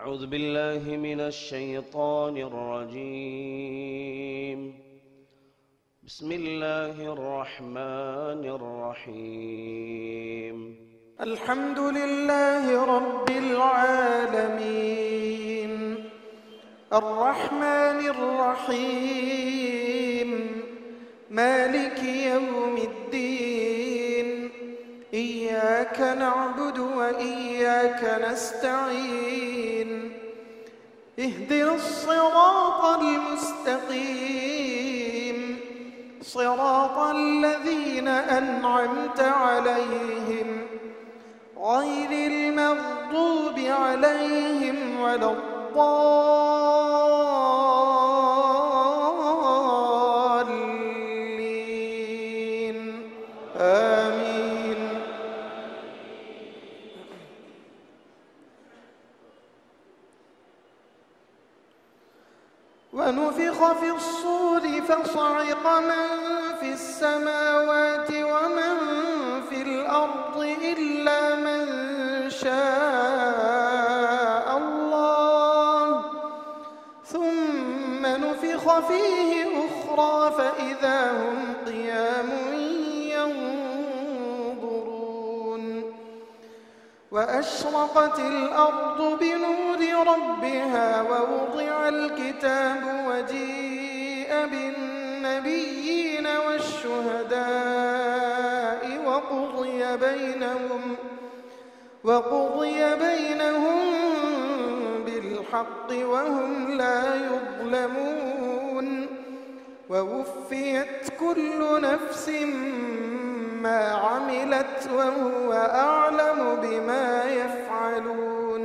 أعوذ بالله من الشيطان الرجيم. بسم الله الرحمن الرحيم. الحمد لله رب العالمين الرحمن الرحيم مالك يوم الدين إياك نعبد وإياك نستعين اهدنا الصراط المستقيم صراط الذين أنعمت عليهم غير المغضوب عليهم ولا الضالين آمين. ونفخ في الصور فصعق من في السماوات ومن في الأرض إلا من شاء الله ثم نفخ فيه أخرى فإذا هم قيام ينظرون. وأشرقت الأرض بنور ربها ووضع الكتاب وجيء بالنبيين والشهداء وقضي بينهم بالحق وهم لا يظلمون. ووفيت كل نفس ما عملت وهو أعلم بما يفعلون.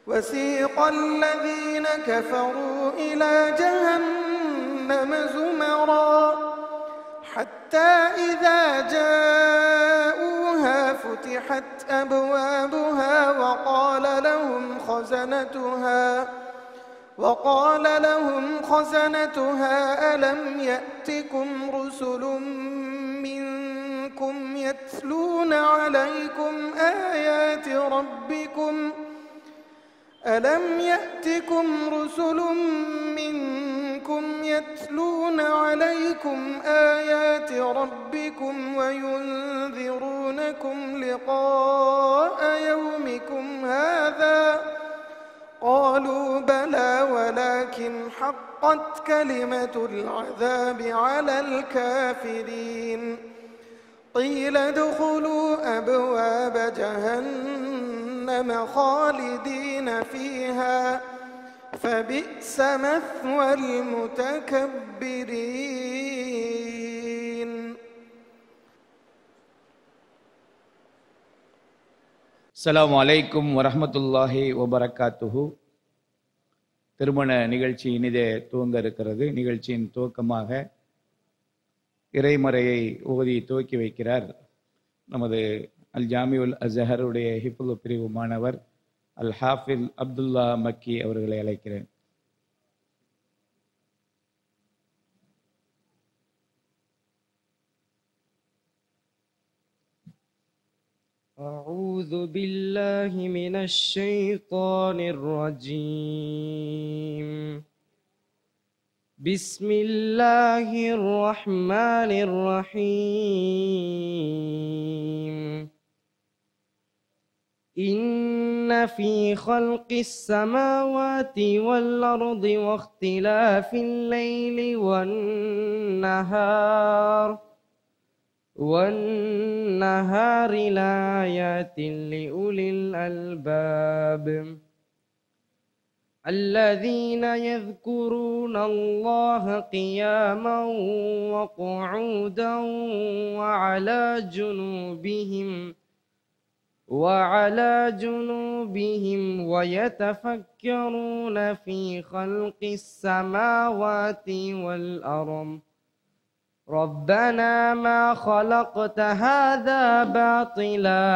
وسيق الذين كفروا إلى جهنم زمرا حتى إذا جاءوها فتحت أبوابها وقال لهم خزنتها ألم يأتكم رسل منكم يتلون عليكم آيات ربكم وينذرونكم لقاء يومكم هذا قالوا بلى ولكن حقت كلمة العذاب على الكافرين. قيل ادخلوا أبواب جهنم خالدين فيها فبئس مثوى المتكبرين. அஸ்ஸலாமு அலைக்கும் வரஹ்மத்துல்லாஹி வபரகாத்துஹு. திருமண நிகழ்ச்சி இனிதே துவங்க இருக்கிறது. நிகழ்ச்சியின் துவக்கமாக இறைமறையை ஓதி துவக்கி வைக்கிறார் நமது அல் ஜாமியுல் அஸ்ஹருடைய ஹிஃபுல் பிரிவு மாணவர் அல் ஹாஃபில் அப்துல்லா மக்கி அவர்களை அழைக்கிறேன். أعوذ بالله من الشيطان الرجيم. بسم الله الرحمن الرحيم. إن في خلق السماوات والأرض واختلاف الليل والنهار لآيات لأولي الألباب الذين يذكرون الله قياما وقعودا وعلى جنوبهم ويتفكرون في خلق السماوات والأرض ربنا ما خلقت هذا باطلا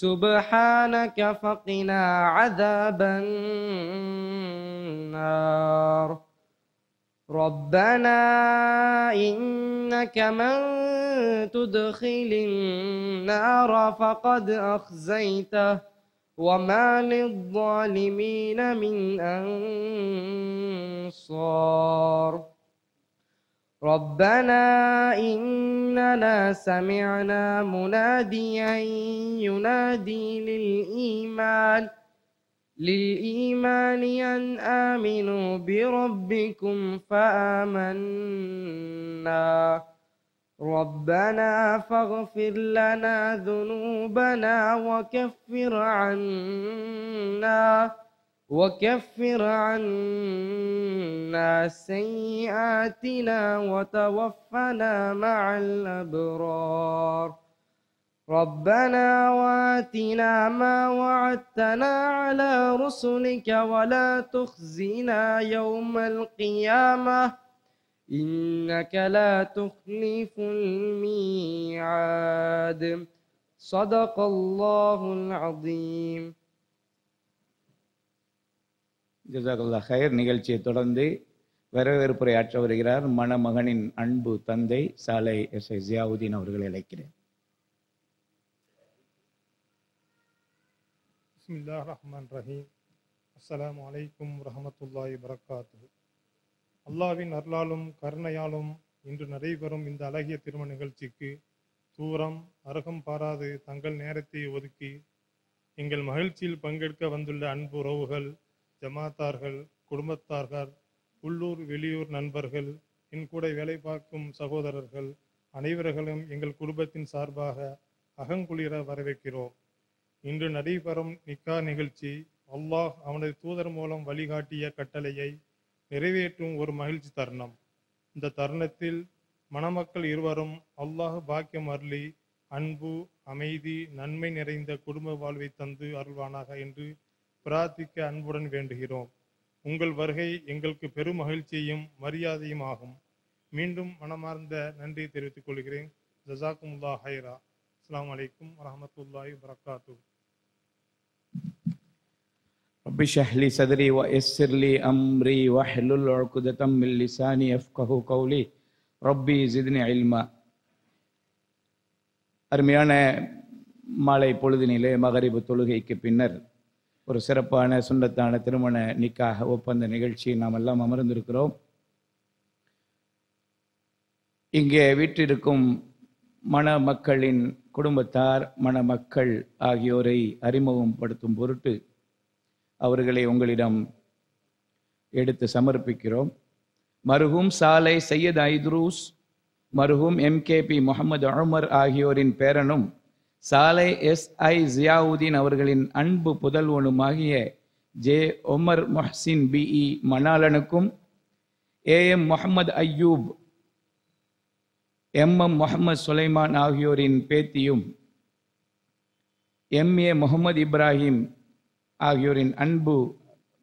سبحانك فقنا عذاب النار. ربنا إنك من تدخل النار فقد أخزيته وما للظالمين من أنصار ربنا إننا سمعنا مناديا ينادي للإيمان أن آمنوا بربكم فآمنا ربنا فاغفر لنا ذنوبنا وكفر عنا سيئاتنا وتوفنا مع الأبرار ربنا وآتنا ما وعدتنا على رسلك ولا تخزنا يوم القيامة إنك لا تخلف الميعاد صدق الله العظيم. ஜஸாக்கல்லா ஹைர். நிகழ்ச்சியை தொடர்ந்து வரவேற்புரையாற்ற வருகிறார் மணமகனின் அன்பு தந்தை சாலை எஸ்.ஐ. ஜியாவுதீன் அவர்களை அழைக்கிறேன். பிஸ்மில்லாஹிர் ரஹ்மானிர் ரஹீம். அஸ்ஸலாமு அலைக்கும் வரஹ்மத்துல்லாஹி வபரகாத்துஹு. அல்லாஹ்வின் அருளாலும் கருணையாலும் இன்று நடைபெறும் இந்த அழகிய திருமண நிகழ்ச்சிக்கு தூரம் அருகம் பாராது தங்கள் நேரத்தை ஒதுக்கி எங்கள் மகிழ்ச்சியில் பங்கெடுக்க வந்துள்ள அன்பு உறவுகள், ஜமாத்தார்கள், குடும்பத்தார்கள், உள்ளூர் வெளியூர் நண்பர்கள், என் கூட வேலை பார்க்கும் சகோதரர்கள் அனைவர்களும் எங்கள் குடும்பத்தின் சார்பாக அகங்குளிர வரவேற்கிறோம். இன்று நடைபெறும் நிக்கா நிகழ்ச்சி அல்லாஹ் அவனது தூதர் மூலம் வழிகாட்டிய கட்டளையை நிறைவேற்றும் ஒரு மகிழ்ச்சி தருணம். இந்த தருணத்தில் மணமக்கள் இருவரும் அல்லாஹ் பாக்கியம் அருளி அன்பு, அமைதி, நன்மை நிறைந்த குடும்ப வாழ்வை தந்து அருள்வானாக என்று பிரார்த்திக்க அன்புடன் வேண்டுகிறோம். உங்கள் வருகை எங்களுக்கு பெரும் மகிழ்ச்சியையும் மரியாதையும் ஆகும். மீண்டும் மனமார்ந்த நன்றி தெரிவித்துக் கொள்கிறேன். ஜஸாக்குமுல்லாஹ் ஹைரா. அஸ்ஸலாமு அலைக்கும் வரஹ்மத்துல்லாஹி வபரகாத்துஹு. ரப்பி ஷ்ரஹ் லி சத்ரி வ யஸ்ஸிர் லி அம்ரி வஹ்லுல் உக்ததம் மின் லிசானி யஃப்கஹு கௌலி ரப்பி ஜித்னி இல்மா. அருமையான மாலை பொழுதினிலே மகரிபு தொழுகைக்கு பின்னர் ஒரு சிறப்பான சுன்னத்தான திருமண நிக்காஹ் ஒப்பந்த நிகழ்ச்சியை நாம் எல்லாம் அமர்ந்திருக்கிறோம். இங்கே வீற்றிருக்கும் மணமக்களின் குடும்பத்தார், மணமக்கள் ஆகியோரை அறிமுகப்படுத்தும் பொருட்டு அவர்களை உங்களிடம் எடுத்து சமர்ப்பிக்கிறோம். மருகும் சாலை சையத் ஐத்ரூஸ், மருகும் எம்கேபி முகமது உமர் ஆகியோரின் பேரனும் சாலை எஸ்.ஐ. ஜியாவுதீன் அவர்களின் அன்பு புதல்வனுமாகிய ஜே உமர் முஹ்சின் பிஇ மணாலனுக்கும், ஏஎம் முகமது அய்யூப், எம்எம் முகமது சுலைமான் ஆகியோரின் பேத்தியும், எம்ஏ முகமது இப்ராஹிம் ஆகியோரின் அன்பு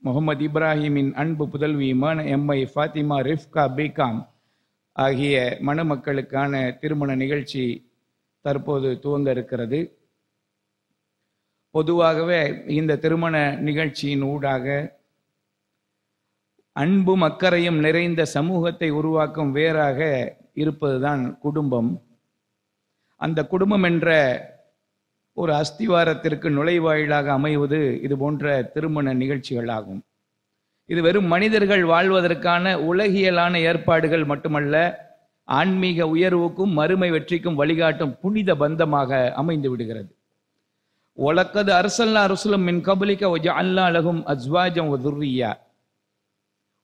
முகமது இப்ராஹிமின் அன்பு புதல்வியுமான எம்ஐ ஃபாத்திமா ரிஃப்கா பிகாம் ஆகிய மணமக்களுக்கான திருமண நிகழ்ச்சி தற்போது துவங்க இருக்கிறது. பொதுவாகவே இந்த திருமண நிகழ்ச்சியின் ஊடாக அன்பும் அக்கறையும் நிறைந்த சமூகத்தை உருவாக்கும் வேறாக இருப்பதுதான் குடும்பம். அந்த குடும்பம் என்ற ஒரு அஸ்திவாரத்திற்கு நுழைவாயிலாக அமைவது இது போன்ற திருமண நிகழ்ச்சிகளாகும். இது வெறும் மனிதர்கள் வாழ்வதற்கான உலகியலான ஏற்பாடுகள் மட்டுமல்ல, ஆன்மீக உயர்வுக்கும் மறுமை வெற்றிக்கும் வழிகாட்டும் புனித பந்தமாக அமைந்து விடுகிறது. வலக்கத் அர்சல்னா ரஸூலம் மின் கப்லிக வஜஅல்னா லஹும் அஸ்வாஜன் வதுர்ரியா.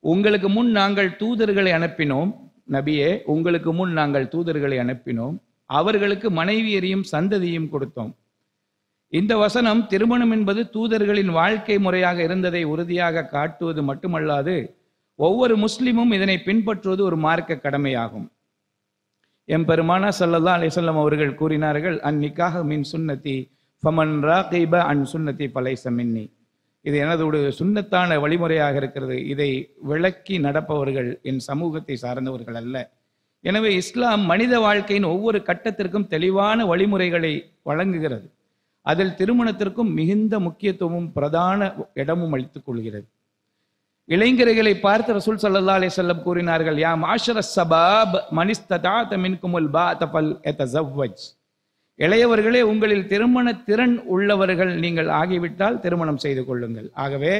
உங்களுக்கு முன் நாங்கள் தூதர்களை அனுப்பினோம் நபியே, உங்களுக்கு முன் நாங்கள் தூதர்களை அனுப்பினோம், அவர்களுக்கு மனைவியரையும் சந்ததியும் கொடுத்தோம். இந்த வசனம் திருமணம் என்பது தூதர்களின் வாழ்க்கை முறையாக இருந்ததை உறுதியாக காட்டுவது மட்டுமல்லாது ஒவ்வொரு முஸ்லிமும் இதனை பின்பற்றுவது ஒரு மார்க்க கடமையாகும். எம்பெருமானா ஸல்லல்லாஹு அலைஹி வஸல்லம் அவர்கள் கூறினார்கள், அந்நிக்காஹ மின் சுன்னதி ஃபமன் ராகிப அன் சுன்னதி ஃபலைஸ மின்னி. இது எனது ஒரு சுன்னத்தான வழிமுறையாக இருக்கிறது, இதை விளக்கி நடப்பவர்கள் என் சமூகத்தை சார்ந்தவர்கள் அல்ல. எனவே இஸ்லாம் மனித வாழ்க்கையின் ஒவ்வொரு கட்டத்திற்கும் தெளிவான வழிமுறைகளை வழங்குகிறது. அதில் திருமணத்திற்கும் மிகுந்த முக்கியத்துவமும் பிரதான இடமும் அளித்துக் கொள்கிறது. இளைஞர்களை பார்த்து ரசூல் ஸல்லல்லாஹு அலைஹி வஸல்லம் கூறினார்கள், யா மாஷர ஸபாப் மன் இஸ்ததாஅத மின்குமுல் பாஅத ஃபல் யதஸவ்வஜ். இளையவர்களே, உங்களில் திருமண திறன் உள்ளவர்கள் நீங்கள் ஆகிவிட்டால் திருமணம் செய்து கொள்ளுங்கள். ஆகவே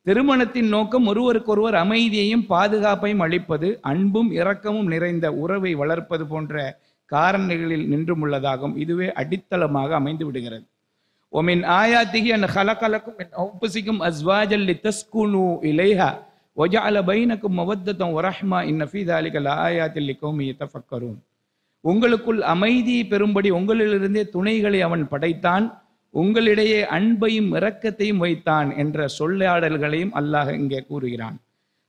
திருமணத்தின் நோக்கம் ஒருவருக்கொருவர் அமைதியையும் பாதுகாப்பையும் அளிப்பது, அன்பும் இரக்கமும் நிறைந்த உறவை வளர்ப்பது போன்ற காரணிகளில் நின்றும் உள்ளதாகும். இதுவே அடித்தளமாக அமைந்து விடுகிறது. ومن آياته أن خلق لكم من أنفسكم أزواجا لتسكنوا إليها وجعل بينكم مودة ورحمة إن في ذلك لآيات لقوم يتفكرون. உங்களுக்குள் அமைதியை பெறும்படி உங்களிலிருந்தே துணைகளை அவன் படைத்தான், உங்களிடையே அன்பையும் இரக்கத்தையும் வைத்தான் என்ற சொல்லாடல்களையும் அல்லாஹ் இங்கே கூறுகிறான்.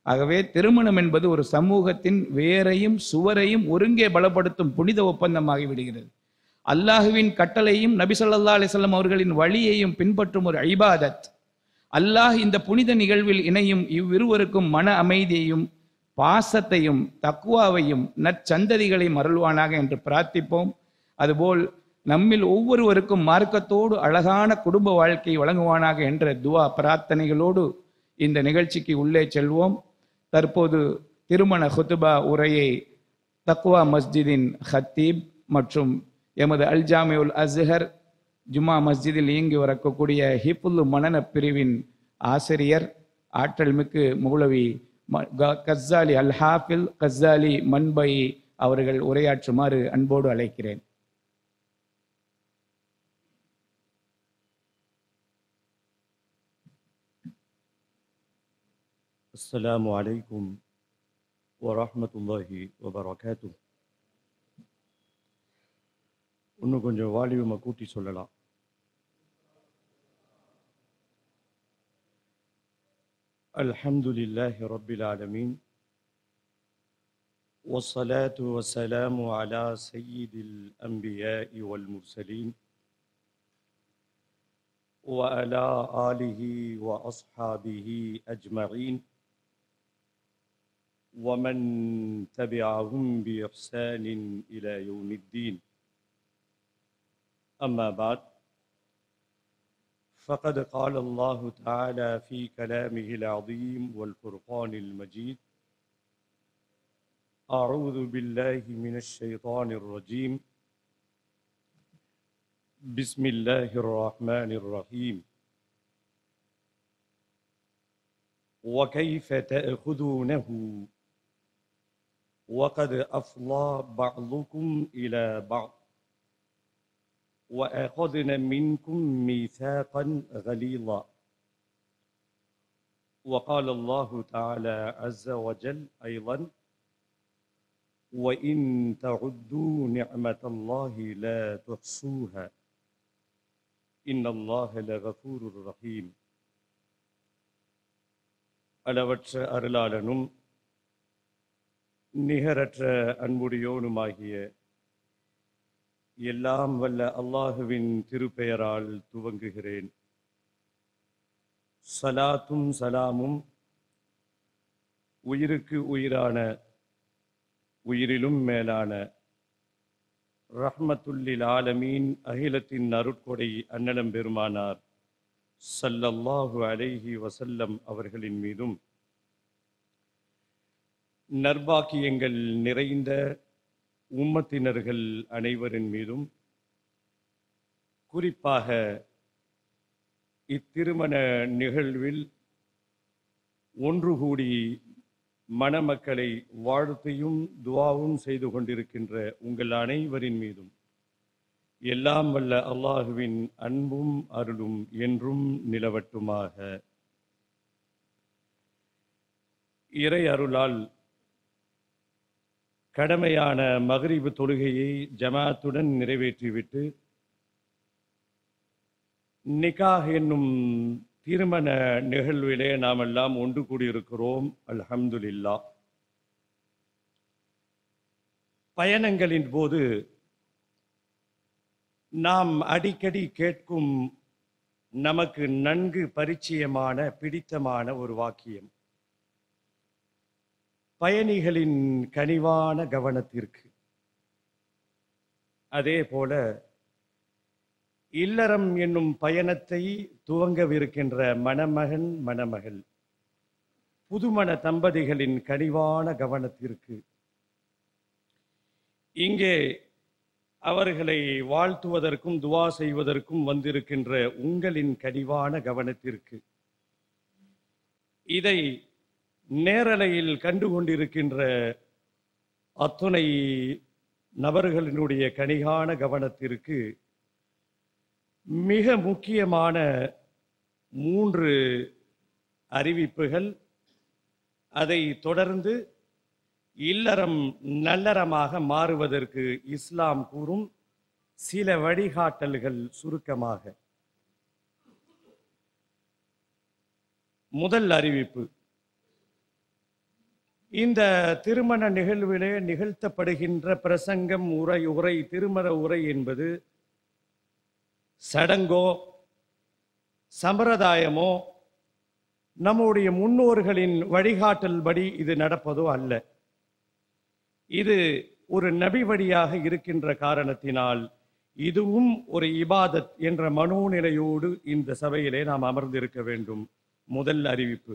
ஆகவே திருமணம் என்பது ஒரு சமூகத்தின் வேரையும் சுவரையும் ஒருங்கே பலப்படுத்தும் புனித ஒப்பந்தமாகி விடுகிறது. அல்லாஹுவின் கட்டளையும் நபி ஸல்லல்லாஹு அலைஹி வஸல்லம் அவர்களின் வழியையும் பின்பற்றும் ஒரு இபாதத். அல்லாஹ் இந்த புனித நிகழ்வில் இணையும் இவ்விருவருக்கும் மன அமைதியையும் பாசத்தையும் தக்வாவையும் நற்சந்ததிகளையும் அருள்வானாக என்று பிரார்த்திப்போம். அதுபோல் நம்மில் ஒவ்வொருவருக்கும் மார்க்கத்தோடு அழகான குடும்ப வாழ்க்கையை வழங்குவானாக என்ற துவா பிரார்த்தனைகளோடு இந்த நிகழ்ச்சிக்கு உள்ளே செல்வோம். தற்போது திருமண ஹுத்பா உரையை தக்வா மஸ்ஜிதின் ஹத்தீப் மற்றும் எமது அல் ஜாமிஉல் அஸ்ஹர் ஜுமா மஸ்ஜிதில் இயங்கி வரக்கூடிய ஹிஃபுல் மனன பிரிவின் ஆசிரியர் ஆற்றல் மிக்கு மௌலவி கஸ்ஸாலி அல் ஹாஃபில் கஸ்ஸாலி மன்பை அவர்கள் உரையாற்றுமாறு அன்போடு அழைக்கிறேன். அஸ்ஸலாமு அலைக்கும் வரஹ்மத்துல்லாஹி வபரகாத்துஹு. இன்னும் கொஞ்சம் வால்யூமை கூட்டி சொல்லலாம். அல்ஹம்துலில்லாஹி ரப்பில் ஆலமீன் வஸ்ஸலாத்து வஸ்ஸலாமு அலா சய்யிதில் அன்பியாஇ வல் முர்சலீன் وعلى آله وأصحابه أجمعين ومن تبعهم بإحسان إلى يوم الدين. أما بعد، فقد قال الله تعالى في كلامه العظيم والفرقان المجيد: أعوذ بالله من الشيطان الرجيم، بسم الله الرحمن الرحيم. وكيف تأخذونه وقد أفضى بعضكم إلى بعض وأخذن منكم ميثاقا غليظا. وقال الله تعالى عز وجل أيضا: وإن تعدوا نعمة الله لا تحصوها إن الله لغفور رحيم. அளவற்ற அருளாளனும் நிகரற்ற அன்புடையோனுமாகிய எல்லாம் வல்ல அல்லாஹுவின் திருப்பெயரால் துவங்குகிறேன். சலாத்தும் சலாமும் உயிருக்கு உயிரான, உயிரிலும் மேலான ரஹ்மத்துல்லில் ஆலமீன் அகிலத்தின் அருட்கொடை அன்னலம் பெருமானார் ஸல்லல்லாஹு அலைஹி வஸல்லம் அவர்களின் மீதும், நற்பாக்கியங்கள் நிறைந்த உம்மத்தினர்கள் அனைவரின் மீதும், குறிப்பாக இத்திருமண நிகழ்வில் ஒன்று கூடி மணமக்களை வாழ்த்தையும் துஆவும் செய்து கொண்டிருக்கின்ற உங்கள் அனைவரின் மீதும் எல்லாம் வல்ல அல்லாஹுவின் அன்பும் அருளும் என்றும் நிலவட்டுமாக. இறை அருளால் கடமையான மக்ரிபு தொழுகையை ஜமாத்துடன் நிறைவேற்றிவிட்டு நிகாஹ் என்னும் திருமண நிகழ்விலே நாம் எல்லாம் ஒன்று கூடியிருக்கிறோம். அல்ஹம்துலில்லாஹ். பயணங்களின் போது நாம் அடிக்கடி கேட்கும், நமக்கு நன்கு பரிச்சயமான பிடித்தமான ஒரு வாக்கியம், பயணிகளின் கனிவான கவனத்திற்கு. அதே போல இல்லறம் என்னும் பயணத்தை துவங்கவிருக்கின்ற மணமகன் மணமகள், புதுமண தம்பதிகளின் கனிவான கவனத்திற்கு. இங்கே அவர்களை வாழ்த்துவதற்கும் துவா செய்வதற்கும் வந்திருக்கின்ற உங்களின் கனிவான கவனத்திற்கு, இதை நேரலையில் கண்டு கொண்டிருக்கின்ற அத்துணை நபர்களினுடைய கனிவான கவனத்திற்கு மிக முக்கியமான 3 அறிவிப்புகள், அதை தொடர்ந்து இல்லறம் நல்லறமாக மாறுவதற்கு இஸ்லாம் கூறும் சில வழிகாட்டல்கள் சுருக்கமாக. முதல் அறிவிப்பு, இந்த திருமண நிகழ்விலே நிகழ்த்தப்படுகின்ற பிரசங்கம், உரை திருமண உரை என்பது சடங்கோ சம்பிரதாயமோ நம்முடைய முன்னோர்களின் வழிகாட்டல் படி இது நடப்பதோ அல்ல. இது ஒரு நபி வழியாக இருக்கின்ற காரணத்தினால் இதுவும் ஒரு இபாதத் என்ற மனோநிலையோடு இந்த சபையிலே நாம் அமர்ந்திருக்க வேண்டும். முதல் அறிவிப்பு.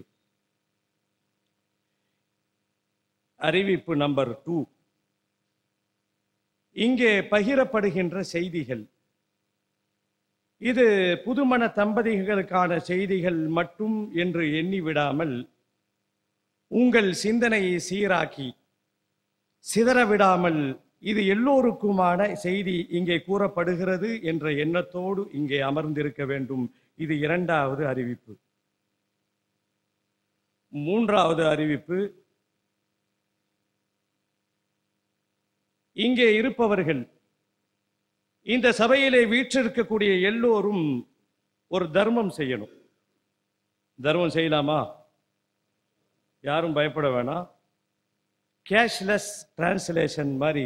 அறிவிப்பு நம்பர் 2, இங்கே பகிரப்படுகின்ற செய்திகள் இது புதுமண தம்பதிகளுக்கான செய்திகள் மட்டும் என்று எண்ணிவிடாமல் உங்கள் சிந்தனையை சீராக்கி சிதறவிடாமல் இது எல்லோருக்குமான செய்தி இங்கே கூறப்படுகிறது என்ற எண்ணத்தோடு இங்கே அமர்ந்திருக்க வேண்டும். இது 2வது அறிவிப்பு. 3வது அறிவிப்பு, இங்கே இருப்பவர்கள், இந்த சபையிலே வீற்றிருக்கக்கூடிய எல்லோரும் ஒரு தர்மம் செய்யணும். தர்மம் செய்யலாமா? யாரும் பயப்பட வேணாம். கேஷ்லெஸ் டிரான்ஸ்லேஷன் மாதிரி,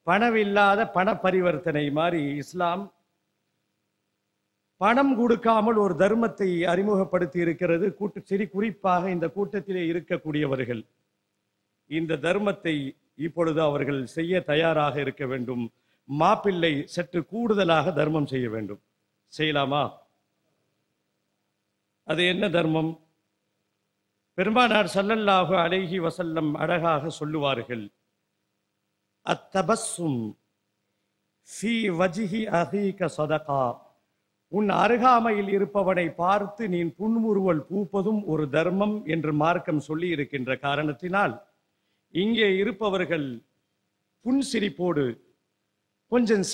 பணமில்லாத பண பரிவர்த்தனை மாதிரி இஸ்லாம் பணம் கொடுக்காமல் ஒரு தர்மத்தை அறிமுகப்படுத்தி இருக்கிறது. குறிப்பாக இந்த கூட்டத்திலே இருக்கக்கூடியவர்கள் இந்த தர்மத்தை இப்பொழுது அவர்கள் செய்ய தயாராக இருக்க வேண்டும். மாப்பிள்ளை சற்று கூடுதலாக தர்மம் செய்ய வேண்டும். செய்யலாமா? அது என்ன தர்மம்? பெருமானார் ஸல்லல்லாஹு அலைஹி வஸல்லம் அழகாக சொல்லுவார்கள், அத்தபஸ்ஸும் ஃபீ வஜ்ஹி அஹீக ஸதகா. உன் அருகாமையில் இருப்பவனை பார்த்து நீ புன்முறுவல் பூப்பதும் ஒரு தர்மம் என்று மார்க்கம் சொல்லி இருக்கின்ற காரணத்தினால் இங்கே இருப்பவர்கள் புன்சிரிப்போடு கொஞ்சம்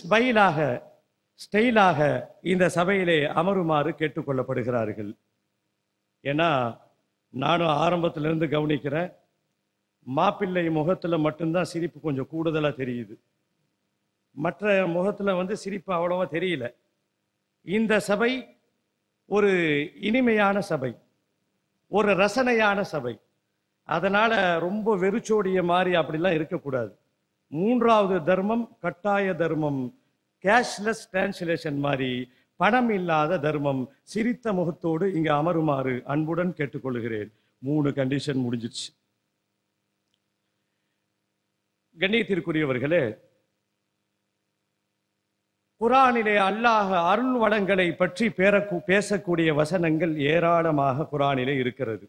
ஸ்டைலாக இந்த சபையிலே அமருமாறு கேட்டுக்கொள்ளப்படுகிறார்கள். ஏன்னா நானும் ஆரம்பத்திலிருந்து கவனிக்கிறேன், மாப்பிள்ளை முகத்தில் மட்டும்தான் சிரிப்பு கொஞ்சம் கூடுதலாக தெரியுது. மற்ற முகத்தில் சிரிப்பு அவ்வளவா தெரியல. இந்த சபை ஒரு இனிமையான சபை, ஒரு ரசனையான சபை. அதனால ரொம்ப வெறிச்சோடிய மாதிரி அப்படிலாம் இருக்கக்கூடாது. 3வது தர்மம் கட்டாய தர்மம், கேஷ்லெஸ் டிரான்ஸ்லேஷன் மாதிரி பணம் இல்லாத தர்மம். சிரித்த முகத்தோடு இங்க அமருமாறு அன்புடன் கேட்டுக்கொள்கிறேன். 3 கண்டிஷன் முடிஞ்சிச்சு. கண்ணியத்திற்குரியவர்களே, குர்ஆனிலே அல்லாஹ் அருள் வளங்களை பற்றி பேசக்கூடிய வசனங்கள் ஏராளமாக குர்ஆனிலே இருக்கிறது.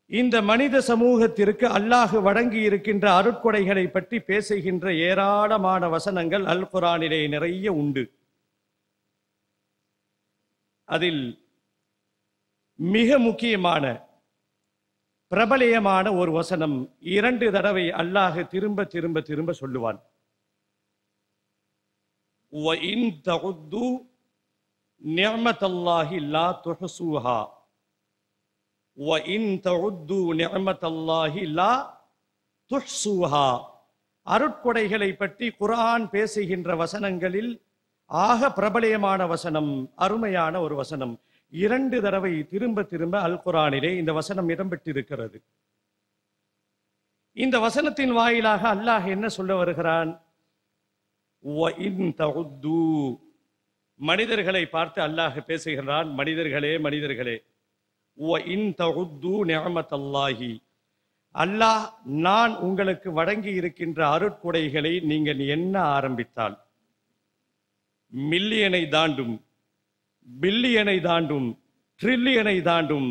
இந்த மனித சமூகத்திற்கு அல்லாஹ் வழங்கி இருக்கின்ற அருட்கொடைகளை பற்றி பேசுகின்ற ஏராளமான வசனங்கள் அல் குர்ஆனிலே நிறைய உண்டு. அதில் மிக முக்கியமான பிரபலியமான ஒரு வசனம் 2 தடவை அல்லாஹ் திரும்ப திரும்ப திரும்ப சொல்லுவான். وَإِن تَعُدُّوا نِعْمَةَ اللَّهِ لَا تُحْصُوهَا وَإِن تَعُدُّوا نِعْمَةَ اللَّهِ لَا تُحْصُوهَا. அருட்கொடைகளை பற்றி குர்ஆன் பேசுகின்ற வசனங்களில் ஆக பிரபலியமான வசனம், அருமையான ஒரு வசனம். 2 தடவை திரும்ப திரும்ப அல் குர்ஆனிலே இந்த வசனம் இடம்பெற்றிருக்கிறது. இந்த வசனத்தின் வாயிலாக அல்லாஹ் என்ன சொல்ல வருகிறான்? மனிதர்களை பார்த்து அல்லாஹ் பேசுகிறான். மனிதர்களே, அல்லாஹ் நான் உங்களுக்கு வழங்கி இருக்கின்ற அருட்கொடைகளை நீங்கள் என்ன ஆரம்பித்தால் மில்லியனை தாண்டும், பில்லியனை தாண்டும், ட்ரில்லியனை தாண்டும்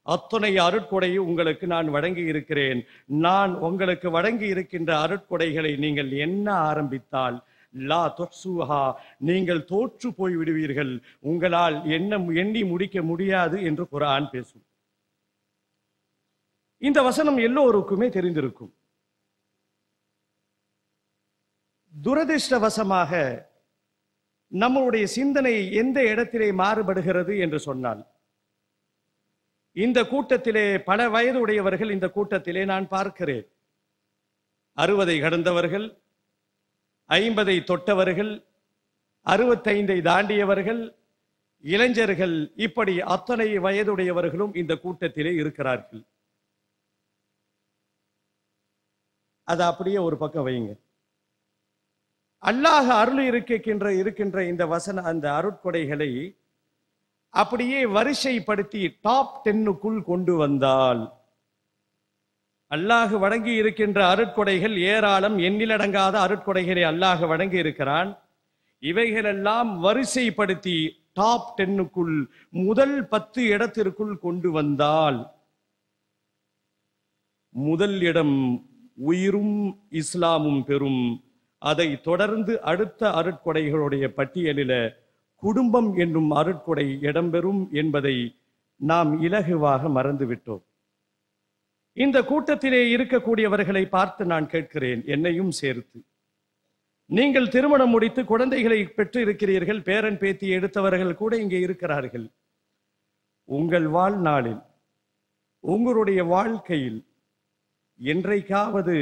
அத்தனை அருட்கொடையை உங்களுக்கு நான் வழங்கி இருக்கிறேன். நான் உங்களுக்கு வழங்கி இருக்கின்ற அருட்கொடைகளை நீங்கள் எண்ண ஆரம்பித்தால் லா துஹ்ஸூஹா, நீங்கள் தோற்று போய் விடுவீர்கள், உங்களால் எண்ணி முடிக்க முடியாது என்று குர்ஆன் பேசும். இந்த வசனம் எல்லோருக்குமே தெரிந்திருக்கும். துரதிர்ஷ்டவசமாக நம்முடைய சிந்தனை எந்த இடத்திலே மாறுபடுகிறது என்று சொன்னால், இந்த கூட்டத்திலே பல வயது உடையவர்கள் இந்த கூட்டத்திலே நான் பார்க்கிறேன். 60 கடந்தவர்கள், 50 தொட்டவர்கள், 65 தாண்டியவர்கள், இளைஞர்கள், இப்படி அத்தனை வயதுடையவர்களும் இந்த கூட்டத்திலே இருக்கிறார்கள். அது அப்படியே ஒரு பக்கம் வைங்க. அல்லாஹ் அருள் இருக்கின்ற இந்த அந்த அருட்கொடைகளை அப்படியே வரிசைப்படுத்தி டாப் 10க்குள் கொண்டு வந்தால், அல்லாஹ் வழங்கி இருக்கின்ற அருட்கொடைகள் ஏராளம், எண்ணிலடங்காத அருட்கொடைகளை அல்லாஹ் வழங்கி இருக்கிறான். இவைகளெல்லாம் வரிசைப்படுத்தி டாப் 10க்குள் முதல் 10 இடத்திற்குள் கொண்டு வந்தால், முதல் இடம் உயிரும் இஸ்லாமும் பெறும். அதை தொடர்ந்து அடுத்த அருட்கொடைகளுடைய பட்டியலில குடும்பம் என்னும் அருட்கொடை இடம்பெறும் என்பதை நாம் இலகுவாக மறந்துவிட்டோம். இந்த கூட்டத்திலே இருக்கக்கூடியவர்களை பார்த்து நான் கேட்கிறேன், என்னையும் சேர்த்து. நீங்கள் திருமணம் முடித்து குழந்தைகளை பெற்று இருக்கிறீர்கள், பேரன் பேத்தி எடுத்தவர்கள் கூட இங்கே இருக்கிறார்கள். உங்கள் வாழ்நாளில், உங்களுடைய வாழ்க்கையில் என்றைக்காவது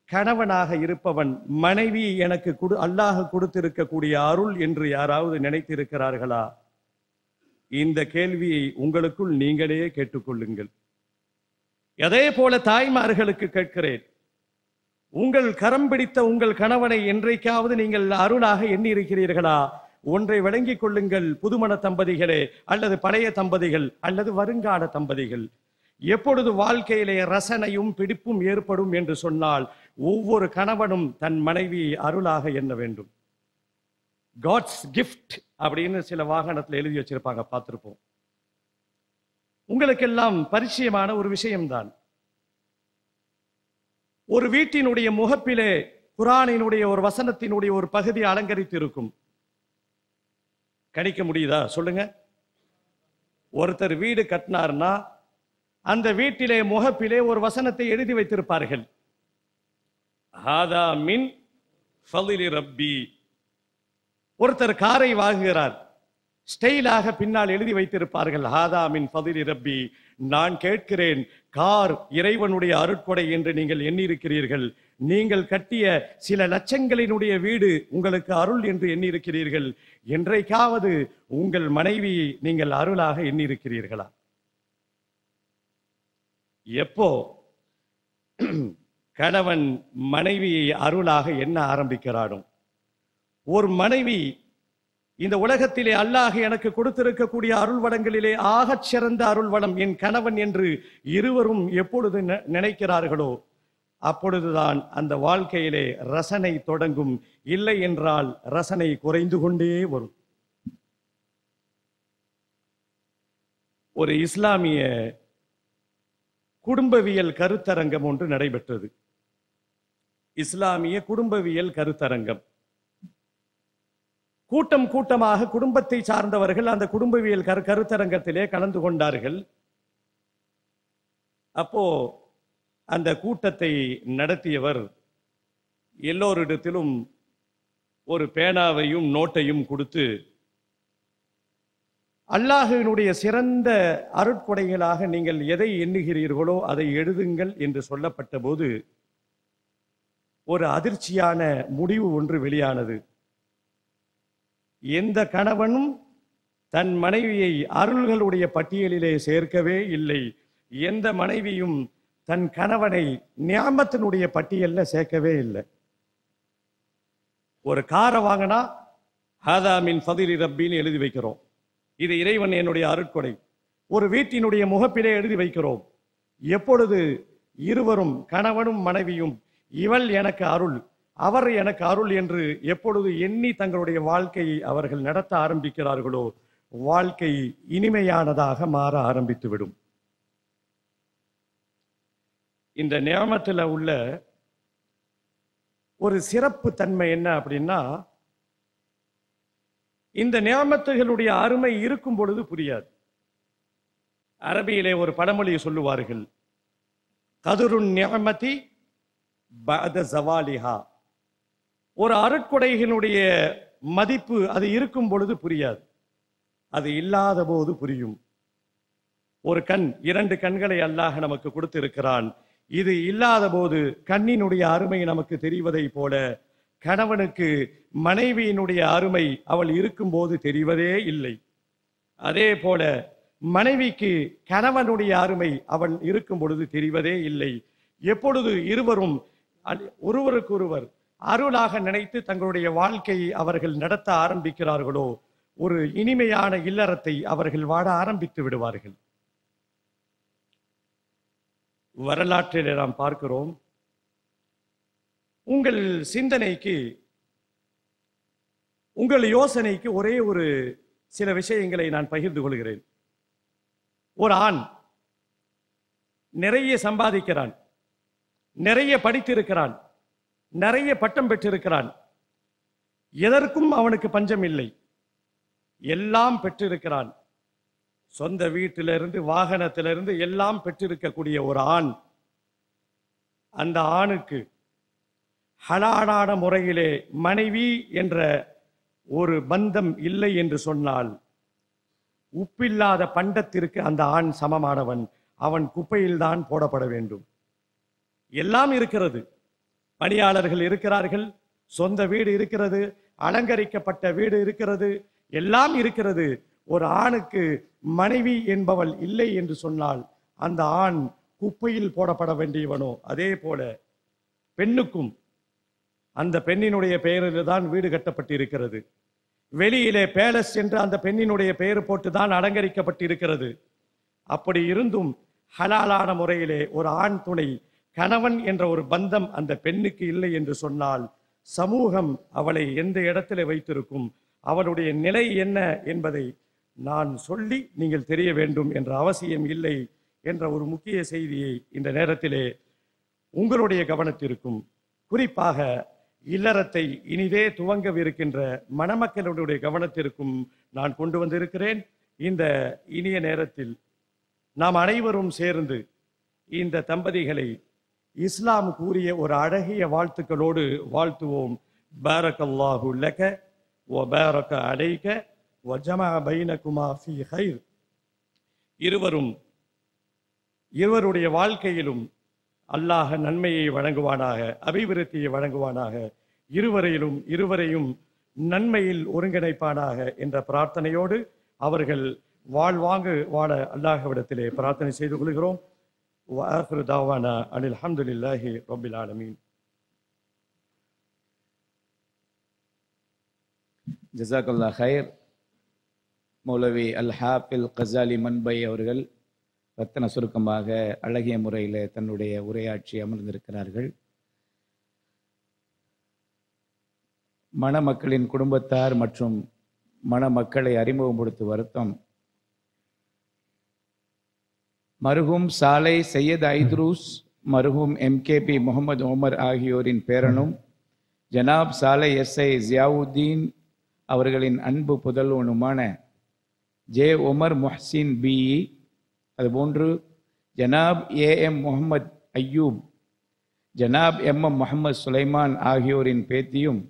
கணவனாக இருப்பவன் மனைவி எனக்கு அல்லாஹ் கொடுத்திருக்கக்கூடிய அருள் என்று யாராவது நினைத்திருக்கிறார்களா? இந்த கேள்வியை உங்களுக்குள் நீங்களே கேட்டுக்கொள்ளுங்கள். அதே போல தாய்மார்களுக்கு கேட்கிறேன், உங்கள் கரம் பிடித்த உங்கள் கணவனை என்றைக்காவது நீங்கள் அருளாக எண்ணி இருக்கிறீர்களா? ஒன்றை விளங்கிக் கொள்ளுங்கள் புதுமண தம்பதிகளே, அல்லது பழைய தம்பதிகள், அல்லது வருங்கால தம்பதிகள். எப்பொழுது வாழ்க்கையிலே ரசனையும் பிடிப்பும் ஏற்படும் என்று சொன்னால், ஒவ்வொரு கணவனும் தன் மனைவியை அருளாக எண்ண வேண்டும். காட்ஸ் கிஃப்ட் அப்படின்னு சில வாகனத்தில் எழுதி வச்சிருப்பாங்க, பார்த்திருப்போம். உங்களுக்கெல்லாம் பரிச்சயமான ஒரு விஷயம்தான். ஒரு வீட்டினுடைய முகப்பிலே குர்ஆனினுடைய ஒரு வசனத்தினுடைய ஒரு பகுதி அலங்கரித்து இருக்கும். கணிக்க முடியுதா? சொல்லுங்க. ஒருத்தர் வீடு கட்டினார்னா அந்த வீட்டிலே முகப்பிலே ஒரு வசனத்தை எழுதி வைத்திருப்பார்கள். ஹாதா மின் ஃபலிலி ரப்பி. ஒருத்தர் காரை வாங்குகிறார், ஸ்டைலாக பின்னால் எழுதி வைத்திருப்பார்கள், ஹாதா மின் ஃபலிலி ரப்பி. நான் கேட்கிறேன், கார் இறைவனுடைய அருட்கொடை என்று நீங்கள் எண்ணியிருக்கிறீர்கள். நீங்கள் கட்டிய சில லட்சங்களினுடைய வீடு உங்களுக்கு அருள் என்று எண்ணியிருக்கிறீர்கள். என்றைக்காவது உங்கள் மனைவியை நீங்கள் அருளாக எண்ணியிருக்கிறீர்களா? எப்போ கணவன் மனைவியை அருளாக எண்ண ஆரம்பிக்கிறானோ, ஒரு மனைவி இந்த உலகத்திலே அல்லாஹ் எனக்கு கொடுத்திருக்கக்கூடிய அருள் வளங்களிலே ஆகச் சிறந்த அருள் வளம் என் கணவன் என்று இருவரும் எப்பொழுது நினைக்கிறார்களோ, அப்பொழுதுதான் அந்த வாழ்க்கையிலே ரசனை தொடங்கும். இல்லை என்றால் ரசனை குறைந்து கொண்டே வரும். ஒரு இஸ்லாமிய குடும்பவியல் கருத்தரங்கம் ஒன்று நடைபெற்றது. இஸ்லாமிய குடும்பவியல் கருத்தரங்கம். கூட்டம் கூட்டமாக குடும்பத்தை சார்ந்தவர்கள் அந்த குடும்பவியல் கருத்தரங்கத்திலே கலந்து கொண்டார்கள். அப்போ அந்த கூட்டத்தை நடத்தியவர் எல்லோரிடத்திலும் ஒரு பேனாவையும் நோட்டையும் கொடுத்து, அல்லாஹ்வினுடைய சிறந்த அருட்கொடைகளாக நீங்கள் எதை எண்ணுகிறீர்களோ அதை எழுதுங்கள் என்று சொல்லப்பட்ட போது ஒரு அதிர்ச்சியான முடிவு ஒன்று வெளியானது. எந்த கணவனும் தன் மனைவியை அருள்களுடைய பட்டியலிலே சேர்க்கவே இல்லை. எந்த மனைவியும் தன் கணவனை நியாமத்தினுடைய பட்டியலில் சேர்க்கவே இல்லை. ஒரு காரை வாங்கினா ஹாதா மின் ஃபதிலி ரப்பின்னு எழுதி வைக்கிறோம், இது இறைவன் என்னுடைய அருட்கொடை. ஒரு வீட்டினுடைய முகப்பிலே எழுதி வைக்கிறோம். எப்பொழுது இருவரும் கணவனும் மனைவியும் இவள் எனக்கு அருள், அவர் எனக்கு அருள் என்று எப்பொழுது எண்ணி தங்களுடைய வாழ்க்கையை அவர்கள் நடத்த ஆரம்பிக்கிறார்களோ, வாழ்க்கை இனிமையானதாக மாற ஆரம்பித்துவிடும். இந்த நியாமத்தில் உள்ள ஒரு சிறப்பு தன்மை என்ன அப்படின்னா, இந்த நியாமத்துகளுடைய அருமை இருக்கும் பொழுது புரியாது. அரபியிலே ஒரு பழமொழியை சொல்லுவார்கள், கதுருன் நியமதி பஅத ஜவாலிஹா. ஒரு அருட்கொடைகளுடைய மதிப்பு அது இருக்கும் பொழுது புரியாது, அது இல்லாத போது புரியும். ஒரு கண், 2 கண்களை அல்லாஹ் நமக்கு கொடுத்திருக்கிறான். இது இல்லாத போது கண்ணினுடைய அருமை நமக்கு தெரிவதை போல கணவனுக்கு மனைவியினுடைய அருமை அவள் இருக்கும்போது தெரிவதே இல்லை. அதே போல மனைவிக்கு கணவனுடைய அருமை அவன் இருக்கும் பொழுது தெரிவதே இல்லை. எப்பொழுது இருவரும் ஒருவருக்கொருவர் அருளாக நினைத்து தங்களுடைய வாழ்க்கையை அவர்கள் நடத்த ஆரம்பிக்கிறார்களோ, ஒரு இனிமையான இல்லறத்தை அவர்கள் வாழ ஆரம்பித்து விடுவார்கள். வரலாற்றில் நாம் பார்க்கிறோம். உங்கள் சிந்தனைக்கு, உங்கள் யோசனைக்கு ஒரே ஒரு சில விஷயங்களை நான் பகிர்ந்து கொள்கிறேன். ஒரு ஆண் நிறைய சம்பாதிக்கிறான், நிறைய படித்திருக்கிறான், நிறைய பட்டம் பெற்றிருக்கிறான், எதற்கும் அவனுக்கு பஞ்சம் இல்லை, எல்லாம் பெற்றிருக்கிறான். சொந்த வீட்டிலிருந்து வாகனத்திலிருந்து எல்லாம் பெற்றிருக்கக்கூடிய ஒரு ஆண், அந்த ஆணுக்கு ஹலாலான முறையிலே மனைவி என்ற ஒரு பந்தம் இல்லை என்று சொன்னால், உப்பில்லாத பண்டத்திற்கு அந்த ஆண் சமமானவன். அவன் குப்பையில்தான் போடப்பட வேண்டும். எல்லாம் இருக்கிறது, பணியாளர்கள் இருக்கிறார்கள், சொந்த வீடு இருக்கிறது, அலங்கரிக்கப்பட்ட வீடு இருக்கிறது, எல்லாம் இருக்கிறது. ஒரு ஆணுக்கு மனைவி என்பவள் இல்லை என்று சொன்னால் அந்த ஆண் குப்பையில் போடப்பட வேண்டியவனோ, அதே போல பெண்ணுக்கும் அந்த பெண்ணினுடைய பெயரில் தான் வீடு கட்டப்பட்டிருக்கிறது. வெளியிலே பேலஸ் என்று அந்த பெண்ணினுடைய பெயர் போட்டுதான் அலங்கரிக்கப்பட்டிருக்கிறது. அப்படி இருந்தும் ஹலாலான முறையிலே ஒரு ஆண் துணை, கணவன் என்ற ஒரு பந்தம் அந்த பெண்ணுக்கு இல்லை என்று சொன்னால், சமூகம் அவளை எந்த இடத்திலே வைத்திருக்கும், அவளுடைய நிலை என்ன என்பதை நான் சொல்லி நீங்கள் தெரிய வேண்டும் என்ற அவசியம் இல்லை என்ற ஒரு முக்கிய செய்தியை இந்த நேரத்திலே உங்களுடைய கவனத்திற்கும், குறிப்பாக இல்லறத்தை இனிதே துவங்கவிருக்கின்ற மணமக்களுடைய கவனத்திற்கும் நான் கொண்டு வந்திருக்கிறேன். இந்த இனிய நேரத்தில் நாம் அனைவரும் சேர்ந்து இந்த தம்பதிகளை இஸ்லாம் கூறிய ஒரு அழகிய வாழ்த்துக்களோடு வாழ்த்துவோம். பாரக்கல்லாஹு லக வ பாரக அலைக வ ஜமஅ பைனகுமா ஃபீ கைர். இருவருடைய வாழ்க்கையிலும் அல்லாஹ் நன்மையை வழங்குவானாக, அபிவிருத்தியை வழங்குவானாக, இருவரையும் நன்மையில் ஒருங்கிணைப்பானாக என்ற பிரார்த்தனையோடு அவர்கள் வாழ்வாங்கு வாழ அல்லாஹ்விடத்திலே பிரார்த்தனை செய்து கொள்கிறோம். வஆகிரு தாவானா அனில் ஹம்துலில்லாஹி ரப்பில் ஆலமீன். ஜஸாக்கல்லாஹ் ஹைர். மௌலவி அல் ஹாஃபில் கஸாலி மன்பை அவர்கள் ரத்தன சுருக்கமாக அழகிய முறையில் தன்னுடைய உரையாற்றி அமர்ந்திருக்கிறார்கள். மணமக்களின் குடும்பத்தார் மற்றும் மணமக்களை அறிமுகப்படுத்த வருத்தம். மருகும் சாலை சையத் ஐத்ரூஸ், மருகும் எம்கேபி முகமது உமர் ஆகியோரின் பேரனும் ஜனாப் சாலை எஸ்ஐ ஜியாவுத்தீன் அவர்களின் அன்பு புதல்வனுமான ஜே உமர் முஹ்சின் பிஇ, அதுபோன்று ஜனாப் ஏஎம் முகமது ஐயூப், ஜனாப் எம்எம் முகமது சுலைமான் ஆகியோரின் பேத்தியும்